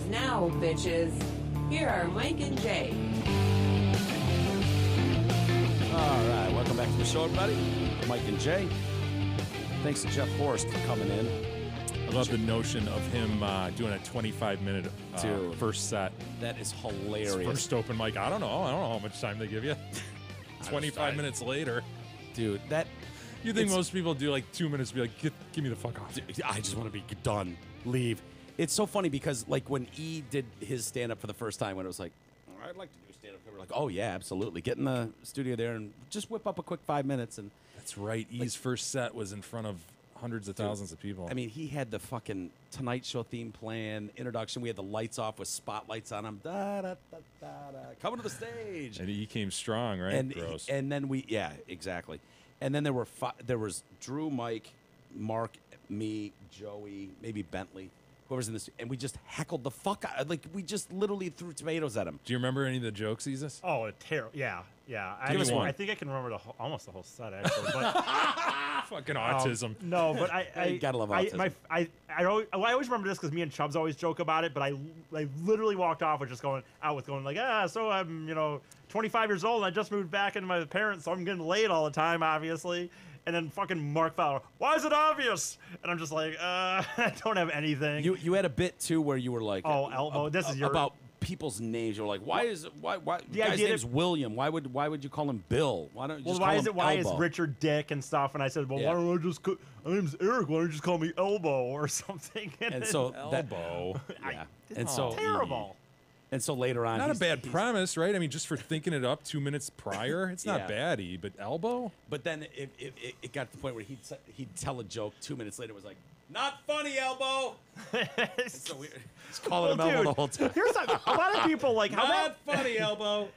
news now, bitches. Here are Mike and Jay. All right, welcome back to the show, everybody. Mike and Jay. Thanks to Jeff Horst for coming in. I love the notion of him doing a 25-minute Dude. first set. That is His hilarious. first open mic. I don't know how much time they give you. 25 minutes later. Dude, that... You think It's- most people do like 2 minutes, be like, give me the fuck off. I just want to be done. Leave. It's so funny because, like, when E did his stand-up for the first time, when it was like, "Oh, I'd like to do stand-up, we were like, oh, yeah, absolutely. Get in the studio there and just whip up a quick 5 minutes. And That's right. E's first set was in front of hundreds of thousands of people. I mean, he had the fucking Tonight Show theme plan, introduction. We had the lights off with spotlights on him. Da, da, da, da, da. Coming to the stage. and he came strong, right? And Gross. and then we, yeah, exactly. And then there was Drew, Mike, Mark, me, Joey, maybe Bentley, whoever's in this, and we just heckled the fuck out. Like, we just literally threw tomatoes at him. Do you remember any of the jokes, Jesus? Oh, terrible. Yeah. Give us one. I think I can remember almost the whole set, actually. But Fucking autism. no, but I gotta love autism. I always remember this because me and Chubbs always joke about it. But I literally walked off with just going like, so I'm 25 years old and I just moved back into my parents, so I'm getting laid all the time, obviously. And then fucking Mark Fowler, why is it obvious? And I'm just like, I don't have anything. You had a bit too where you were like, Oh, Elbow, this is your- about people's names. You were like, why the The guy's idea name's that- William? Why would you call him Bill? Why don't you just call him Why is Elbow? Richard Dick and stuff? And I said, well, Yeah. why don't I just my name's Eric? Why don't you just call me Elbow or something? And so that, Elbow. yeah, and so terrible. And so later on, Not a he's- bad he's- premise, right? I mean, just for thinking it up 2 minutes prior, it's Yeah. not baddie, but elbow? But then it got to the point where he'd tell a joke 2 minutes later. It was like, not funny, Elbow. And so we just calling him Elbow the whole time. Here's a lot of people like how Not that, funny, Elbow.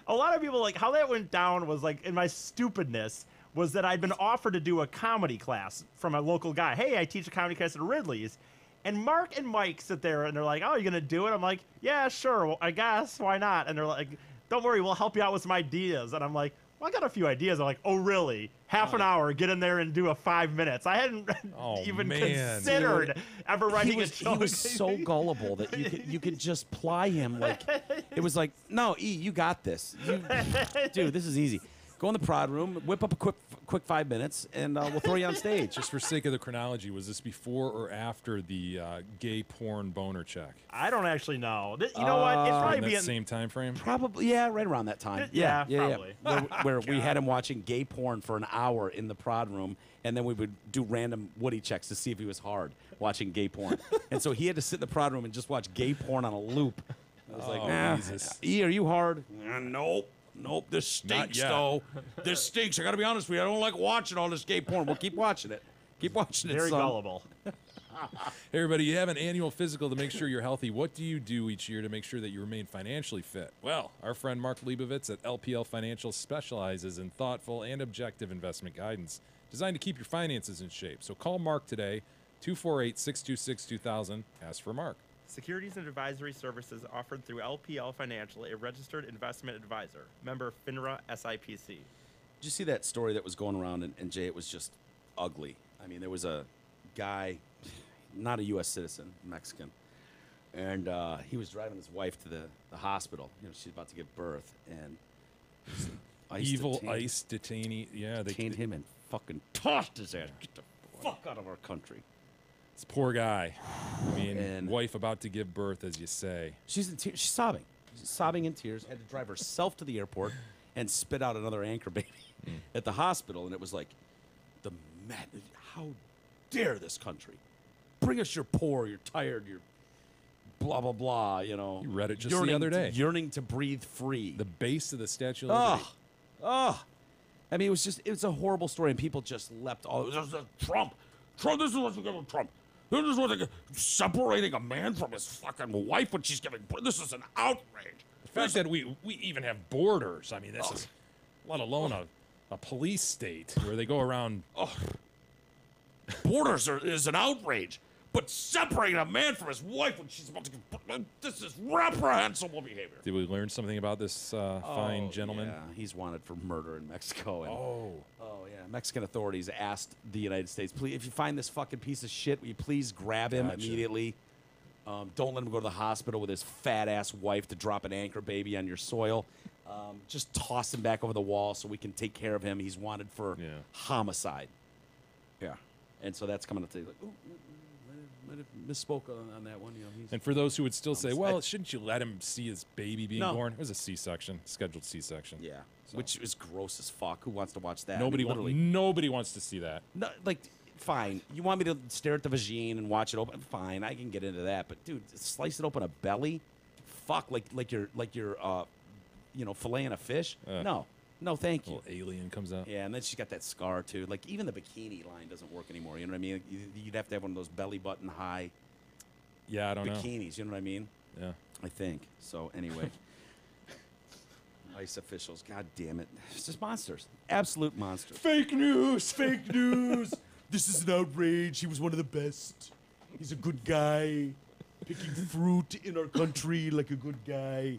a lot of people like how that went down was like in my stupidness was that I'd been offered to do a comedy class from a local guy. Hey, I teach a comedy class at Ridley's. And Mark and Mike sit there and they're like, oh, you're going to do it? I'm like, yeah, sure. Well, I guess. Why not? And they're like, don't worry. We'll help you out with some ideas. And I'm like, well, I got a few ideas. I'm like, oh, really? Half an hour, get in there and do a 5 minutes. I hadn't Oh, even man. considered ever writing a He joke. was so gullible that you could just ply him. Like, it was like, no, E, you got this. Dude, this is easy. Go in the prod room, whip up a quick 5 minutes, and we'll throw you on stage. Just for sake of the chronology, was this before or after the gay porn boner check? I don't actually know. You know what? It'd probably In be that in, same time frame? Probably, yeah, right around that time. Yeah, probably. Where we had him watching gay porn for an hour in the prod room, and then we would do random Woody checks to see if he was hard watching gay porn. And so he had to sit in the prod room and just watch gay porn on a loop. I was like, nah, Jesus. E, are you hard? Nope, this stinks, yet. though. This stinks. I got to be honest with you. I don't like watching all this gay porn. We'll keep watching it. Keep watching it, very son. gullible. Hey, everybody, you have an annual physical to make sure you're healthy. What do you do each year to make sure that you remain financially fit? Well, our friend Mark Leibovitz at LPL Financial specializes in thoughtful and objective investment guidance designed to keep your finances in shape. So call Mark today, 248-626-2000. Ask for Mark. Securities and advisory services offered through LPL Financial, a registered investment advisor. Member FINRA SIPC. Did you see that story that was going around, and Jay, it was just ugly. I mean, there was a guy, not a U.S. citizen, Mexican, and he was driving his wife to the hospital. You know, she's about to give birth, and Evil ICE detainee. Yeah, they detained him and fucking tossed his ass. Get the fuck out of our country. This poor guy. I mean, And- wife about to give birth, as you say. She's in tears. She's sobbing. She's sobbing in tears. Had to drive herself to the airport and spit out another anchor baby at the hospital. And it was like, how dare this country bring us your poor, you're tired, you're blah blah blah. You know, You read it just the other day. Yearning to breathe free. The base of the Statue of Liberty. I mean, it was a horrible story, and people just leapt all. This is Trump. This is what's going to Trump. This is what separating a man from his fucking wife when she's giving birth. This is an outrage. The fact that we even have borders. I mean, this is, let alone a police state where they go around. Borders is an outrage, but separating a man from his wife when she's about to give birth, this is reprehensible behavior. Did we learn something about this fine gentleman? Yeah, he's wanted for murder in Mexico. And, Oh, yeah. Mexican authorities asked the United States, please, if you find this fucking piece of shit, will you please grab him Gotcha. immediately? Don't let him go to the hospital with his fat-ass wife to drop an anchor baby on your soil. Just toss him back over the wall so we can take care of him. He's wanted for homicide. Yeah. And so that's coming up to you. Like, ooh, might have misspoke on that one. You know, And for those who would still say, well, shouldn't you let him see his baby being born? It was a C-section, scheduled C-section. Yeah. So. Which is gross as fuck. Who wants to watch that? Nobody, nobody wants to see that. No, like, fine. You want me to stare at the vagine and watch it open? Fine, I can get into that. But dude, slice it open a belly? Fuck, like you're filleting a fish? No, thank you. Little alien comes out. Yeah, and then she's got that scar too. Like even the bikini line doesn't work anymore. You know what I mean? You'd have to have one of those belly button high. Yeah, I don't know. Bikinis. You know what I mean? Yeah. I think so. Anyway. ICE officials, god damn it. It's just monsters. Absolute monsters. Fake news! Fake news! This is an outrage. He was one of the best. He's a good guy. Picking fruit in our country like a good guy.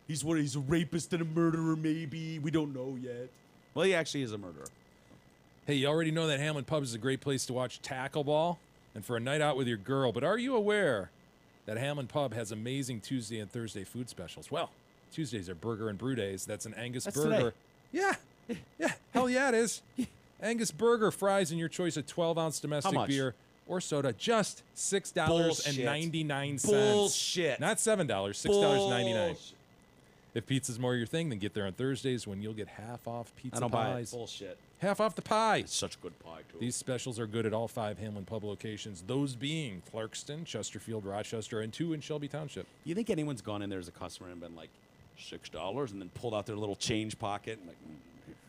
He's a rapist and a murderer, maybe. We don't know yet. Well, he actually is a murderer. Hey, you already know that Hamlin Pub is a great place to watch tackle ball and for a night out with your girl. But are you aware that Hamlin Pub has amazing Tuesday and Thursday food specials? Well, Tuesdays are burger and brew days. That's an Angus burger. Today. Yeah. Hell yeah, it is. Angus burger, fries, and your choice of 12-ounce domestic How much? beer or soda. Just $6.99. Bullshit. Not $7. $6.99. Bullshit. If pizza's more your thing, then get there on Thursdays when you'll get half off pizza I don't buy it. pies. Bullshit. Half off the pie. It's such a good pie, too. These specials are good at all 5 Hamlin Pub locations, those being Clarkston, Chesterfield, Rochester, and 2 in Shelby Township. You think anyone's gone in there as a customer and been like, $6 and then pulled out their little change pocket and like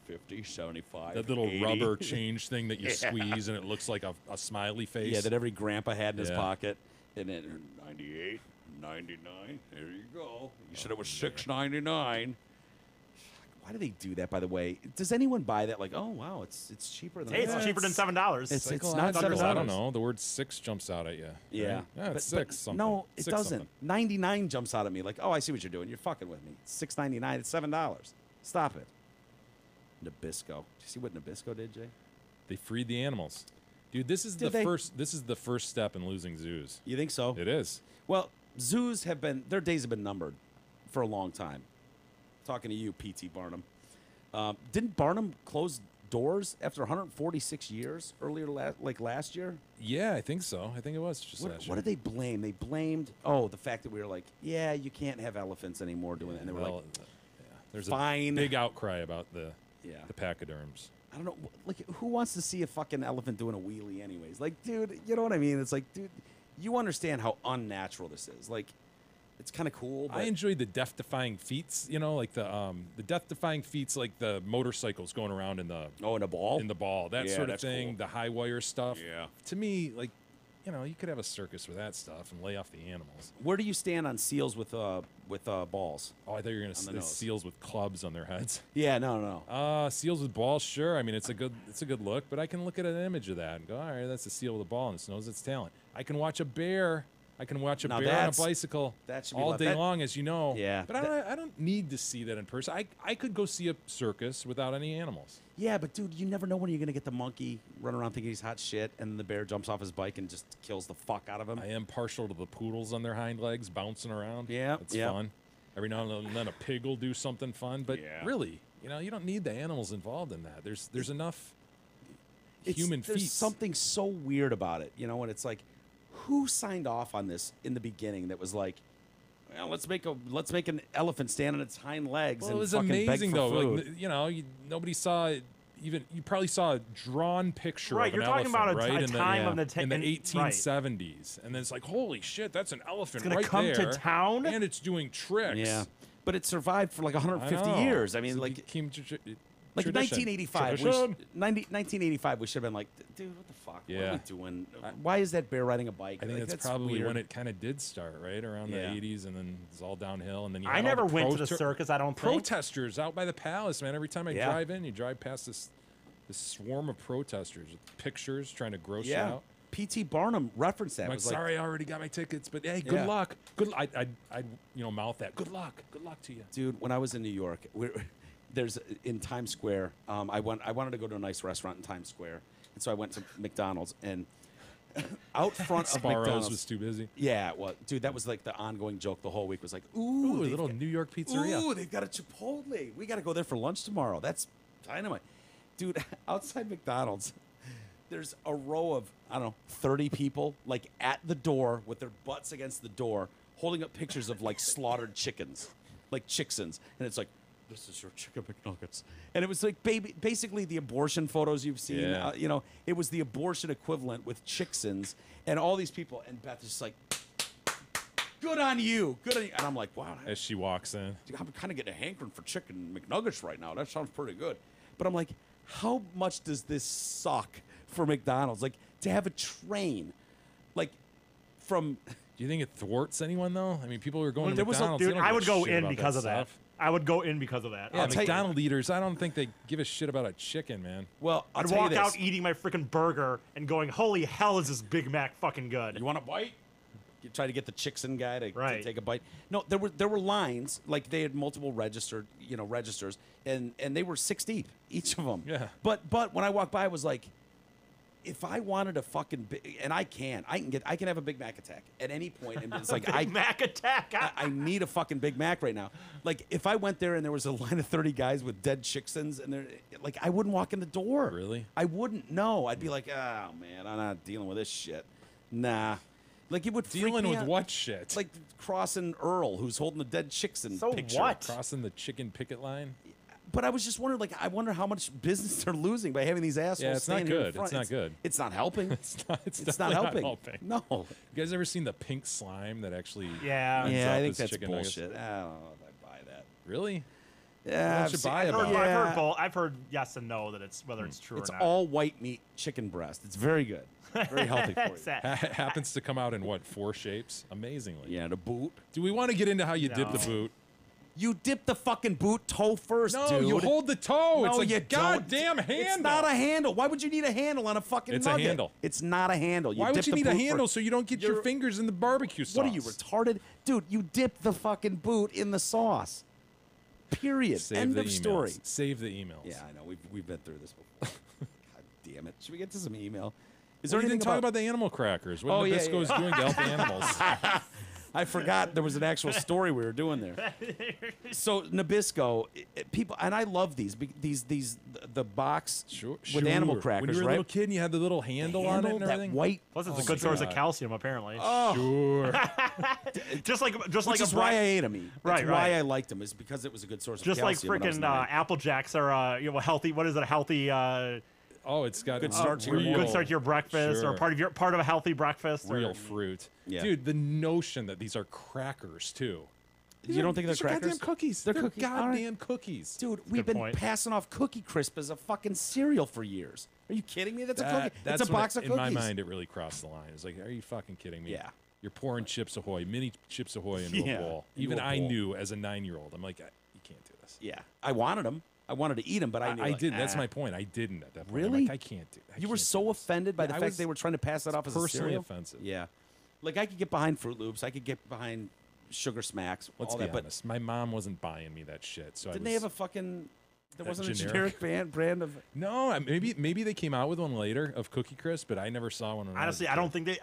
50, 75, That little 80. rubber change thing that you squeeze and it looks like a smiley face. Yeah, that every grandpa had in his Yeah. pocket. And then 98, 99. There you go. You said it was $6.99. Why do they do that, by the way? Does anyone buy that? Like, oh wow, it's cheaper than Hey, it's cheaper than $7. It's Cycle not out. $7. I don't know. The word 6 jumps out at you. Yeah. Right? Yeah, it's But 6 something. No, it 6 doesn't. something. 99 jumps out at me. Like, oh, I see what you're doing. You're fucking with me. $6.99. It's $7. Stop it. Nabisco. Did you see what Nabisco did, Jay? They freed the animals. Dude, this is Did they? This is the first step in losing zoos. You think so? It is. Well, zoos their days have been numbered for a long time. Talking to you, P.T. Barnum. Didn't Barnum close doors after 146 years earlier last year? Yeah, I think so. I think it was just last year. What did they blame? They blamed, the fact that we were like, yeah, you can't have elephants anymore doing it. And they were like, there's fine. a big outcry about the Yeah. pachyderms. I don't know. Like, who wants to see a fucking elephant doing a wheelie anyways? Like, dude, you know what I mean? It's like, dude, you understand how unnatural this is. Like, it's kind of cool. But I enjoyed the death-defying feats, like the death-defying feats, like the motorcycles going around in the in a ball? in the ball, that Yeah, sort of that's thing, cool. the high wire stuff. Yeah. To me, like, you could have a circus with that stuff and lay off the animals. Where do you stand on seals with balls? Oh, I thought you were going On to the say nose. seals with clubs on their heads. Yeah, no. Seals with balls, sure. I mean, it's a good look, but I can look at an image of that and go, all right, that's a seal with a ball in its nose. It's talent. I can watch a bear. I can watch a Now bear on a that's- bicycle that should be all left- day that- long, as you know. Yeah, But I don't need to see that in person. I could go see a circus without any animals. Yeah, but dude, you never know when you're gonna get the monkey running around thinking he's hot shit, and then the bear jumps off his bike and just kills the fuck out of him. I am partial to the poodles on their hind legs bouncing around. Yeah, It's yeah. fun. Every now and then a pig will do something fun, but Yeah. really, you don't need the animals involved in that. There's enough human There's feats. something so weird about it, and it's like, who signed off on this in the beginning? That was like, well, let's make an elephant stand on its hind legs. Well, and it was fucking beg amazing for though. food. Like, nobody saw it. Even you probably saw a drawn picture Right, of an you're talking elephant, about a right? time of the in the right. 1870s, and then it's like, holy shit, that's an elephant gonna right come to there, town? and it's doing tricks. Yeah, but it survived for like 150 I know. years. I mean, It's like became Like tradition. 1985. Tradition. 1985, we should have been like, dude, what the fuck? What Yeah. are we doing? Why is that bear riding a bike? I think Like, that's probably weird. when it kind of did start, right around Yeah. the 80s, and then it's all downhill. And then you I had all never the went to the circus, I don't think. protesters out by the palace, man. Every time I Yeah. drive in, you drive past this swarm of protesters with pictures trying to gross you Yeah. out. P.T. Barnum referenced that. I'm It like, was like, sorry, I already got my tickets, but hey, good Yeah. luck. Good. I mouth that. Good luck to you. dude, when I was in New York, there's in Times Square. I wanted to go to a nice restaurant in Times Square, and so I went to McDonald's, and out front of Sparrows McDonald's. was too busy. Yeah, well, dude, that was like the ongoing joke the whole week. Was like, Ooh, a they've little got- New York pizzeria. Ooh, they've got a Chipotle. We got to go there for lunch tomorrow. That's dynamite. Dude, outside McDonald's, there's a row of, I don't know, 30 people, like, at the door with their butts against the door, holding up pictures of, like, slaughtered chickens, like chicksons. And it's like, this is your chicken McNuggets. And it was, like, basically the abortion photos you've seen. Yeah. You know, it was the abortion equivalent with chicksons and all these people. And Beth is just like, good on you. Good on you. And I'm like, wow. As she walks in. I'm kind of getting a hankering for chicken McNuggets right now. That sounds pretty good. But I'm like, how much does this suck for McDonald's? Like, to have a train, like, from... Do you think it thwarts anyone, though? I mean, people who are going Well, to there was a- McDonald's, they dude, don't I give a would go shit in about because of that. stuff. I would go in because of that. Yeah, I'll tell you- McDonald eaters, I don't think they give a shit about a chicken, man. Well, I'll I'd tell you walk this. out eating my freaking burger and going, holy hell, is this Big Mac fucking good? You want a bite? You try to get the Chickson guy to Right. take a bite. No, there were lines, like they had multiple registers, and they were 6 deep, each of them. Yeah. But when I walked by, I was like, if I wanted a fucking and I can have a Big Mac attack at any point, and it's like Big Mac attack. I need a fucking Big Mac right now. Like, if I went there and there was a line of 30 guys with dead chicksons, and they're like, I wouldn't walk in the door. Really? I wouldn't. No, I'd be like, oh man, I'm not dealing with this shit. Nah. Like, it would freak Dealing me with out. what shit? Like crossing Earl, who's holding the dead chickson So picture. what? Crossing the chicken picket line? But I was just wondering, like, I wonder how much business they're losing by having these assholes. Yeah, it's not standing here in good. front. It's not good. It's not helping. It's not helping. helping. No. You guys ever seen the pink slime that actually Yeah. ends Yeah, up I think as that's chicken nuggets? bullshit. I don't know if I buy that. Really? Yeah, Why I've don't you seen- buy I've it? heard, about? I've Yeah. heard both. I've heard yes and no that it's whether it's true It's or not. all white meat chicken breast. It's very good. Very healthy for you. It's that. Happens to come out in what, 4 shapes? Amazingly. Yeah, the boot. Do we want to get into how you dip the No. boot? You dip the fucking boot toe first, No, dude. you hold the toe. No, it's a you don't. goddamn handle. It's not a handle. Why would you need a handle on a fucking It's a nugget? handle. It's not a handle. Why would dip you the need a boot handle first. so you don't get your You're- fingers in the barbecue sauce? What are you, retarded? Dude, you dip the fucking boot in the sauce. Period. Save End the of emails. story. Save the emails. Yeah, I know. We've been through this before. God damn it. Should we get to some email? Is Well, there you anything didn't talk about the animal crackers. What Oh, yeah, Nabisco is yeah. doing to help the animals. I forgot there was an actual story we were doing there. So Nabisco, people, and I love these the box Sure, with animal sure. crackers, When you were a right? little kid and you had the little handle, on it and that everything. white. Plus, it's Oh a good my source of God. calcium, apparently. Sure. just like Which like is a why I bri- ate them. That's Right, why right. I liked them, is because it was a good source just of like calcium. when I was freaking 9. Apple Jacks are healthy. What is it? A healthy Oh, it's got Good start to your real, morning. good start to your breakfast Sure. or part of a healthy breakfast. or- real fruit. Yeah. Dude, the notion that these are crackers too. You don't think they're These are crackers? goddamn cookies. They're They're cookies. All right. goddamn cookies. Dude, we've good been point. passing off Cookie Crisp as a fucking cereal for years. Are you kidding me? That's a That- cookie. that's It's a when box of in cookies. my mind, it really crossed the line. It's like, are you fucking kidding me? Yeah. You're pouring Chips Ahoy, mini Chips Ahoy into Yeah, a bowl. into Even a I bowl. knew as a 9-year-old. I'm like, you can't do this. Yeah, I wanted them. I wanted to eat them, but I knew. I like, did. That's ah. my point. I didn't at that point. Really? I'm like, I can't do. You were so offended by the I fact was they were trying to pass that off as a personally cereal? offensive. Yeah. Like, I could get behind Fruit Loops. I could get behind Sugar Smacks. Let's all be that, but honest. My mom wasn't buying me that shit. So didn't I they was, have a fucking... There That wasn't a generic? generic brand of... No, maybe they came out with one later of Cookie Crisp, but I never saw one. When Honestly, I I don't think they.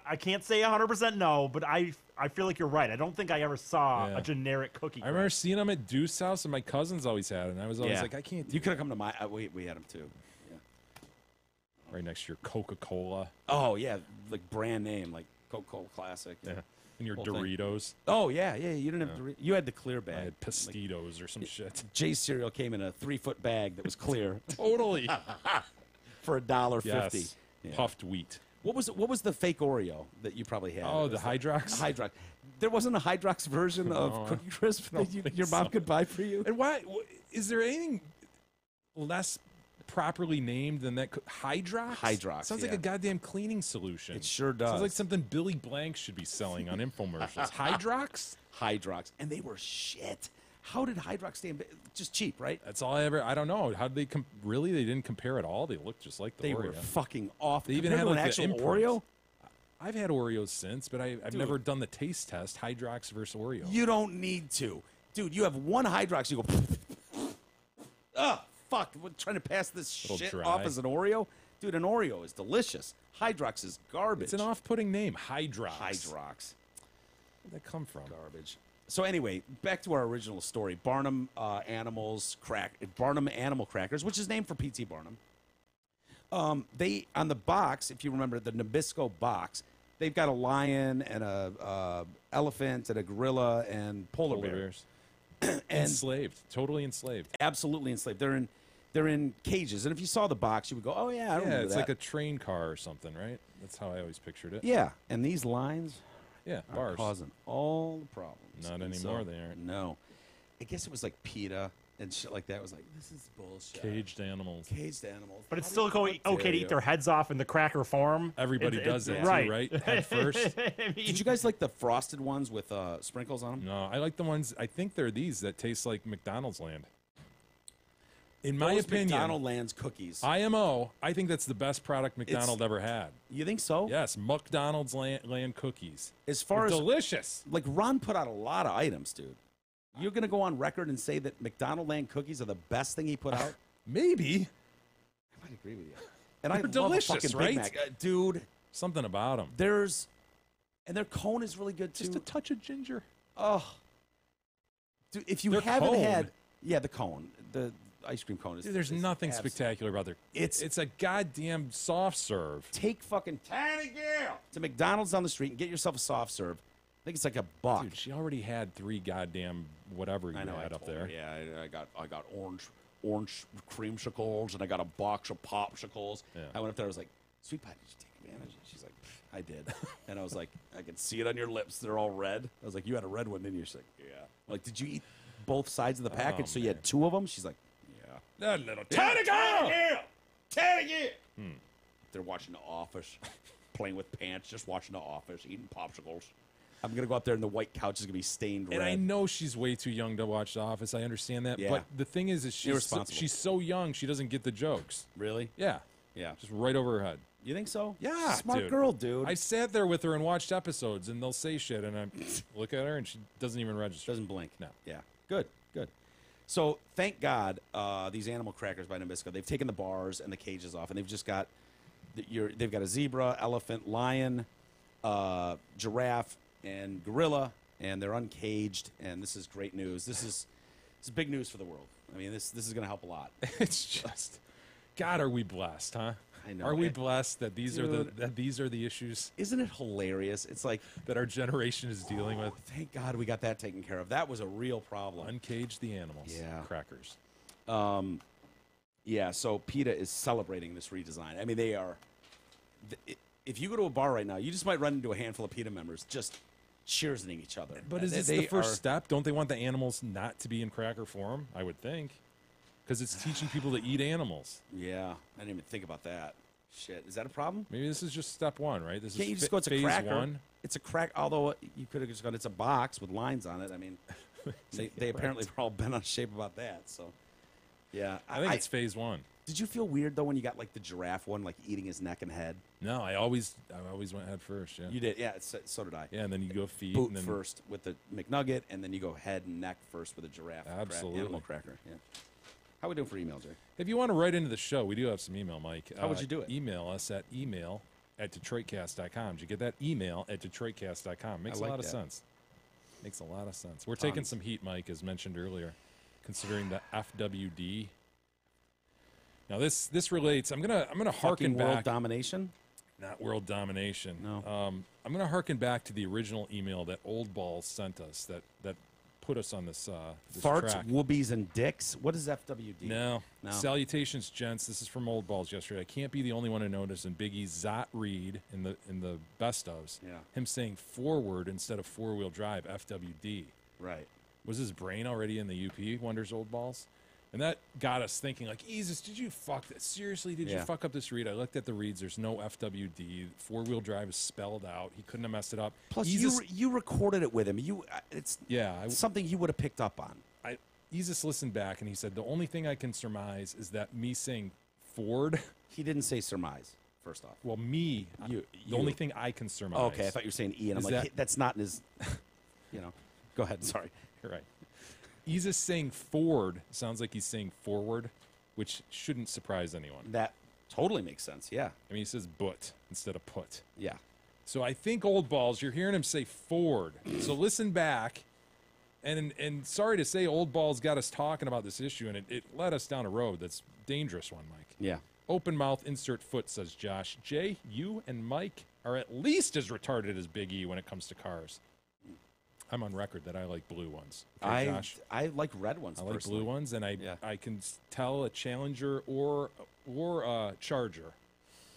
I can't say 100% no, but I feel like you're right. I don't think I ever saw Yeah. a generic cookie. I remember Crisp. seeing them at Deuce House, and my cousins always had it, and I was always Yeah. like, I can't do You could that. have come to my... we had them, too. Yeah. Right next to your Coca-Cola. Oh, yeah. Like, brand name. Like, Coca-Cola Classic. Yeah. And your Whole thing. Doritos. Oh, yeah. You didn't have... You had the clear I bag. had Pastitos or some shit. Jay's cereal came in a 3-foot bag that was clear Totally. for $1.50. Yes. Yeah. Puffed wheat. What was the fake Oreo that you probably had? Oh, It the was like- Hydrox? Hydrox. There wasn't a Hydrox version No, of Cookie Crisp I don't that think your mom so. could buy for you? And why is there anything less properly named than that? Hydrox. Hydrox, sounds like yeah. a goddamn cleaning solution. It sure does. Sounds like something Billy Blank should be selling on infomercials. Hydrox. Hydrox. And they were shit. How did Hydrox stay in just cheap, right? That's all I ever. I don't know. How did they really? They didn't compare at all. They looked just like the They Oreo. were fucking off. They even Compared had to like an actual the imprint. Oreo. I've had Oreos since, but I've Dude. never done the taste test. Hydrox versus Oreo. You don't need to. Dude, you have one Hydrox, you go, oh, fuck, we're trying to pass this Little shit dry. off as an Oreo? Dude, an Oreo is delicious. Hydrox is garbage. It's an off-putting name, Hydrox. Hydrox. Where'd that come from? Garbage. So anyway, back to our original story. Barnum Animal Crackers, which is named for P.T. Barnum. They on the box, if you remember the Nabisco box, they've got a lion and a elephant and a gorilla and polar bears. And enslaved, totally enslaved. Absolutely enslaved. They're in cages, and if you saw the box, you would go, "Oh yeah, I remember it's that." like a train car or something, right? That's how I always pictured it. Yeah, and these lines Yeah, are bars. causing all the problems. Not And anymore, they aren't. No, I guess it was like PETA and shit like that. It was like, this is bullshit. Caged animals. Caged animals. But it's How still dare okay to you. eat their heads off in the cracker form. Everybody does that too, right? right? Head first. Did you guys like the frosted ones with sprinkles on them? No, I like the ones. I think they're these that taste like McDonald's Land. In my Those opinion, McDonald Land's cookies. IMO. I think that's the best product McDonald ever had. You think so? Yes, McDonald's Land cookies. As far They're as delicious. like Ron put out a lot of items, dude. You're gonna go on record and say that McDonald Land cookies are the best thing he put out? Maybe I might agree with you. And I They're love delicious, a fucking right? Big Mac, dude. something about them. And their cone is really good too. Just a touch of ginger. Oh, dude, if you Their haven't cone. had, the cone, the ice cream cone is. Dude, there's is nothing abs- spectacular about their. It's- It's a goddamn soft serve. Take fucking Tiny Girl to McDonald's down the street and get yourself a soft serve. I think it's like a buck. Dude, she already had 3 goddamn whatever you I know. I had up told there. her, yeah, I got orange creamsicles and I got a box of popsicles. Yeah. I went up there. I was like, "Sweet pie, did you take advantage?" She's like, "I did." And I was like, "I can see it on your lips. They're all red." I was like, "You had a red one, didn't you?" She's like, "Yeah." I'm like, "Did you eat both sides of the package so you had 2 of them?" She's like, "Yeah." That little Tiny Girl! Tiny Girl! They're watching The Office, playing with pants, just watching The Office, eating popsicles. I'm going to go up there and the white couch is going to be stained red. And I know she's way too young to watch The Office. I understand that. Yeah. But the thing is Irresponsible. she's so young, she doesn't get the jokes. Really? Yeah. Yeah. Just right over her head. You think so? Yeah. Smart dude. girl, dude. I sat there with her and watched episodes, and they'll say shit, and I look at her, and she doesn't even register. Doesn't blink. No. Yeah. Good. Good. So thank God these animal crackers by Nabisco, they've taken the bars and the cages off, and they've just got they've got a zebra, elephant, lion, giraffe, and gorilla, and they're uncaged. And this is great news. This is big news for the world. I mean, this is going to help a lot. It's just, God, are we blessed, huh? I know. Are we blessed that these Dude. are the issues Isn't it hilarious? It's like, that our generation is dealing with? thank God we got that taken care of. That was a real problem. Uncage the animals. Yeah. Crackers. Yeah, so PETA is celebrating this redesign. I mean, they are. If you go to a bar right now, you just might run into a handful of PETA members just cheersing each other. But is this the first step? Don't they want the animals not to be in cracker form? I would think. Because it's teaching people to eat animals. Yeah, I didn't even think about that. Shit, is that a problem? Maybe this is just step 1, right? This Can't you is just go, it's a phase cracker? 1. It's a crack. Although you could have just gone, it's a box with lines on it. I mean, they apparently were all bent on shape about that. So, yeah. I think it's phase 1. Did you feel weird though when you got like the giraffe one, like eating his neck and head? No, I always went head first. Yeah. You did, yeah. So did I. Yeah, and then you go feet. Boot and then, first with the McNugget, and then you go head and neck first with a giraffe. Absolutely. Animal cracker. Yeah. How we doing for emails, Jay? If you want to write into the show, we do have some email, Mike. How would you do it? Email us at email@detroitcast.com. Did you get that? Email@detroitcast.com. Makes I like a lot of that. sense. Makes a lot of sense. We're taking some heat, Mike, as mentioned earlier, considering the FWD. Now this relates. I'm gonna harken Fucking world back. domination. Not world domination. No. I'm gonna harken back to the original email that Old Balls sent us. That put us on this Farts, track. whoobies, and dicks. What is FWD? No. No. Salutations, gents. This is from Old Balls yesterday. I can't be the only one to notice in Big E's Zot Reed in the best ofs. Yeah. Him saying forward instead of 4-wheel drive, FWD. Right. Was his brain already in the UP, wonders Old Balls? And that got us thinking, like, Jesus, did you fuck that? Seriously, did you Yeah. fuck up this read? I looked at the reads. There's no FWD. 4-wheel drive is spelled out. He couldn't have messed it up. Plus, Easus- you recorded it with him. It's yeah, something he would have picked up on. Easus listened back, and he said, the only thing I can surmise is that me saying Ford, He didn't say surmise. First off. well, me, You- the only thing I can surmise. Oh, okay, I thought you were saying Ian. I'm Is like, that- "Hey, that's not in his. Go ahead. Sorry. You're right. Easus saying Ford sounds like he's saying forward, which shouldn't surprise anyone. That Totally makes sense. Yeah. I mean, he says but instead of put. Yeah. So I think Old Balls, you're hearing him say Ford. So listen back. And sorry to say, Old Balls got us talking about this issue, and it led us down a road that's dangerous one, Mike. Yeah. Open mouth, insert foot, says Josh. Jay, you and Mike are at least as retarded as Big E when it comes to cars. I'm on record that I like blue ones. Okay, Josh? I like red ones. I like personally. blue ones, and I can tell a Challenger or a Charger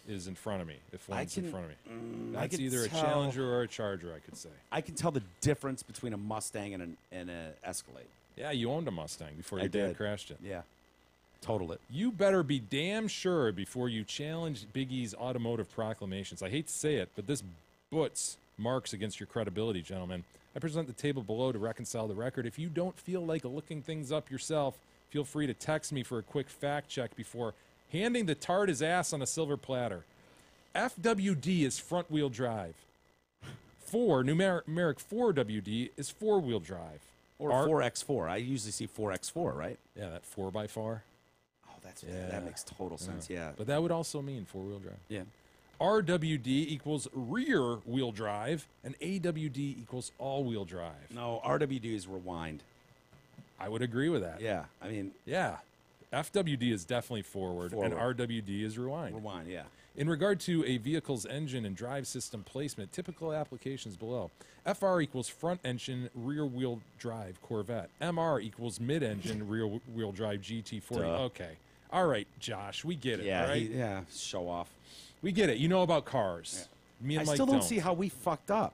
is in front of me. If one's in front of me, I that's can either tell- a Challenger or a Charger. I could say. I can tell the difference between a Mustang and an Escalade. Yeah, you owned a Mustang before I your dad did. crashed it. Yeah. Total it. You better be damn sure before you challenge Big E's automotive proclamations. I hate to say it, but this butts marks against your credibility, gentlemen. I present the table below to reconcile the record. If you don't feel like looking things up yourself, feel free to text me for a quick fact check before handing the tart his ass on a silver platter. FWD is front-wheel drive. Numeric 4WD is four-wheel drive. Or 4x4. I usually see 4x4, right? Yeah, that 4x4. Oh, that makes total sense. Yeah. But that would also mean four-wheel drive. Yeah. RWD equals rear wheel drive, and AWD equals all-wheel drive. No, RWD is rewind. I would agree with that. Yeah. I mean, Yeah. FWD is definitely forward, and RWD is rewind. rewind, yeah. In regard to a vehicle's engine and drive system placement, typical applications below. FR equals front engine rear wheel drive Corvette. MR equals mid engine rear wheel drive GT40. Duh. Okay. All right, Josh, we get it, Yeah, right? show off. We get it. You know about cars. Me and I Mike still don't see how we fucked up.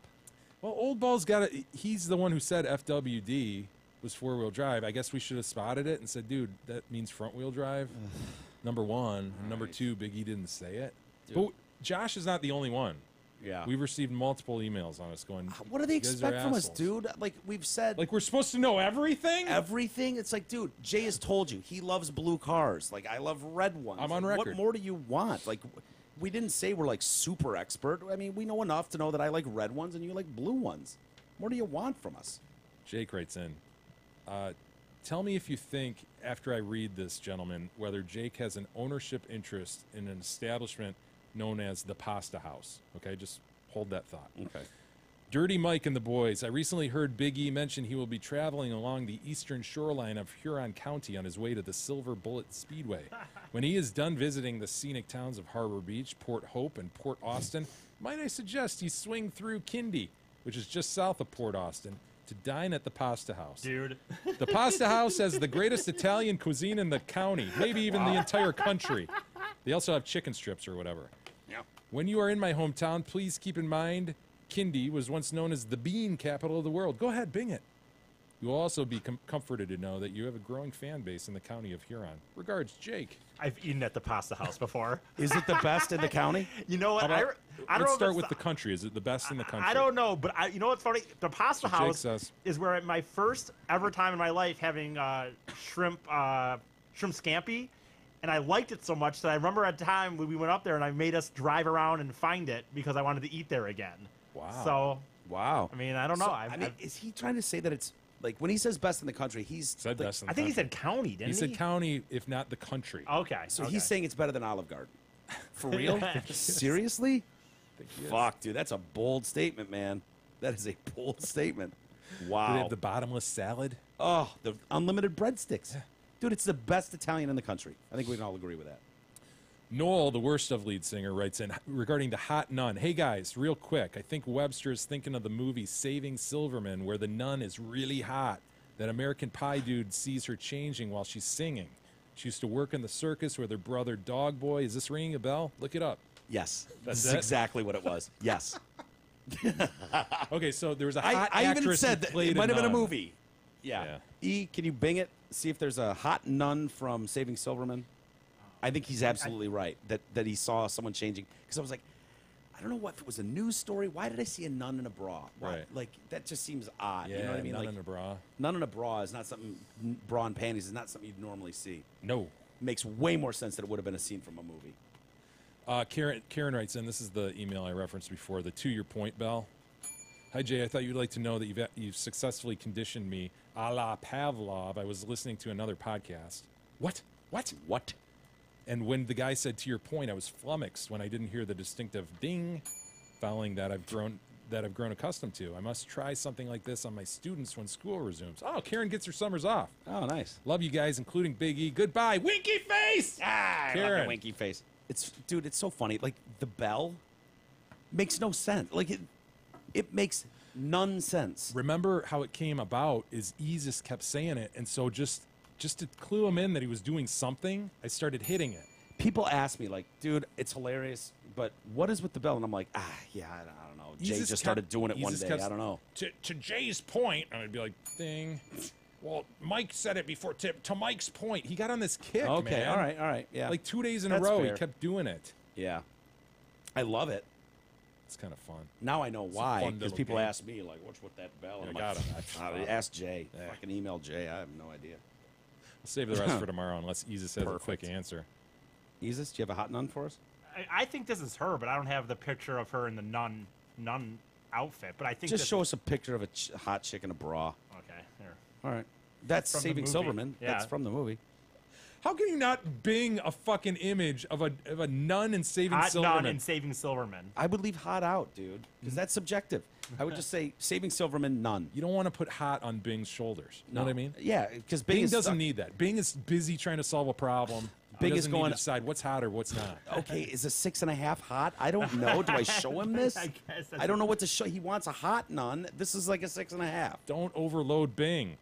Well, Old Ball's got it. He's the one who said FWD was four-wheel drive. I guess we should have spotted it and said, dude, that means front-wheel drive, number one. And number two, Big E didn't say it. But Josh is not the only one. Yeah. We've received multiple emails on us going, What do they "You guys are expect from us, assholes." dude? Like we've said, Like we're supposed to know everything? everything. It's like, dude, Jay has told you he loves blue cars. Like I love red ones. I'm on Like, record. What more do you want? Like we didn't say we're like super expert. I mean, we know enough to know that I like red ones and you like blue ones. What do you want from us? Jake writes in, tell me if you think, after I read this, gentlemen, whether Jake has an ownership interest in an establishment known as the Pasta House. Okay, just hold that thought. Okay. Dirty Mike and the boys. I recently heard Big E mention he will be traveling along the eastern shoreline of Huron County on his way to the Silver Bullet Speedway. When he is done visiting the scenic towns of Harbor Beach, Port Hope, and Port Austin, might I suggest he swing through Kindy, which is just south of Port Austin, to dine at the Pasta House. Dude. The Pasta House has the greatest Italian cuisine in the county, maybe even the entire country. They also have chicken strips or whatever. Yeah. When you are in my hometown, please keep in mind Kindy was once known as the bean capital of the world. Go ahead, bing it. You will also be comforted to know that you have a growing fan base in the county of Huron. Regards, Jake. I've eaten at the Pasta House before. Is it the best in the county? You know what? I don't Let's know if start it's with the country. Is it the best in the country? I don't know, but you know what's funny? The Pasta Jake House says. is where my first ever time in my life having shrimp scampi, and I liked it so much that I remember at a time when we went up there and I made us drive around and find it because I wanted to eat there again. Wow. So, Wow. I mean, I don't know. So, I mean, is he trying to say that it's like when he says best in the country? He's Said like, best in the I think he country. said county, didn't he? He said county, if not the country. Okay. So okay. he's saying it's better than Olive Garden. For real? Seriously? Fuck, dude, that's a bold statement, man. That is a bold statement. Do they Wow. have the bottomless salad? Oh, the unlimited breadsticks. Dude, it's the best Italian in the country. I think we can all agree with that. Noel, the worst of lead singer, writes in regarding the hot nun. Hey guys, real quick. I think Webster is thinking of the movie Saving Silverman, where the nun is really hot. That American Pie dude sees her changing while she's singing. She used to work in the circus with her brother Dog Boy. Is this ringing a bell? Look it up. Yes. That's This is it? exactly what it was. Yes. Okay, so there was a hot I even actress said who that played it might have been a nun. movie. Yeah. Yeah. E, can you bing it? See if there's a hot nun from Saving Silverman. I think he's absolutely right that he saw someone changing. Because I was like, I don't know if it was a news story. Why did I see a nun in a bra? Why? Right. Like that just seems odd. Yeah, you know what I mean? nun Like in a bra. nun in a bra is not something. Bra and panties is not something you'd normally see. No. Makes way more sense that it would have been a scene from a movie. Karen writes in, this is the email I referenced before, the to your point bell. Hi, Jay. I thought you'd like to know that you've successfully conditioned me a la Pavlov. I was listening to another podcast. What? What? And when the guy said, to your point, I was flummoxed when I didn't hear the distinctive ding following that I've grown accustomed to. I must try something like this on my students when school resumes. Oh, Karen gets her summers off. Oh, nice. Love you guys, including Big E. Goodbye. Winky face! I love Karen. the winky face. Dude, it's so funny. Like, the bell makes no sense. Like, it makes none sense. Remember how it came about is Easus kept saying it, and so just to clue him in that he was doing something, I started hitting it. People ask me, like, dude, it's hilarious, but what is with the bell? And I'm like, yeah, I don't know. Jay Easus just started doing it one Easus day. kept- I don't know. To Jay's point, and I'd be like, ding. Well, Mike said it before. To Mike's point, he got on this kick, Okay, man. all right, yeah. Like 2 days in That's a row, fair. he kept doing it. Yeah. I love it. It's kind of fun. Now I know why, fun because little people game. ask me, like, what's with that bell? And Yeah, I'm got like, him. ask Jay. Yeah. Fucking email Jay. I have no idea. We'll save the rest for tomorrow unless Easus has a quick Perfect. answer. Isis, do you have a hot nun for us? I think this is her, but I don't have the picture of her in the nun outfit. But I think Just this show us a picture of a hot chick in a bra. Okay, here. All right. That's From the Saving movie. Silverman. Yeah. That's from the movie. How can you not bing a fucking image of a nun in Saving Hot Silverman? nun and Saving Silverman. I would leave hot out, dude, because that's subjective. I would just say Saving Silverman, none. You don't want to put hot on Bing's shoulders. You know what I mean? Yeah, because Bing is doesn't stuck. need that. Bing is busy trying to solve a problem. Bing He is doesn't need going- to decide what's hot or what's not. Okay, is a 6.5 hot? I don't know. Do I show him this? I guess that's I don't know what to show. He wants a hot nun. This is like a 6.5. Don't overload Bing.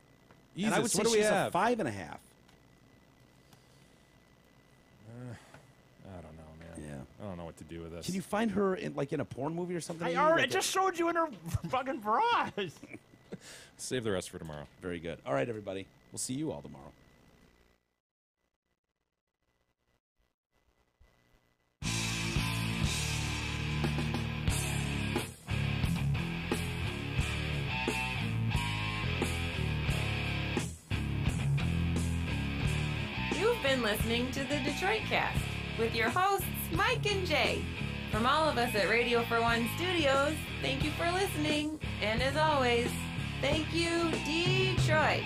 And I would Easus, say what do we she's have? a 5.5. I don't know, man. Yeah. I don't know what to do with this. Can you find her in a porn movie or something? I maybe? already Like a- just showed you in her fucking bra. Save the rest for tomorrow. Very good. All right, everybody. We'll see you all tomorrow. You've been listening to the Detroit Cast with your hosts, Mike and Jay. From all of us at Radio for One Studios, thank you for listening. And as always, thank you, Detroit.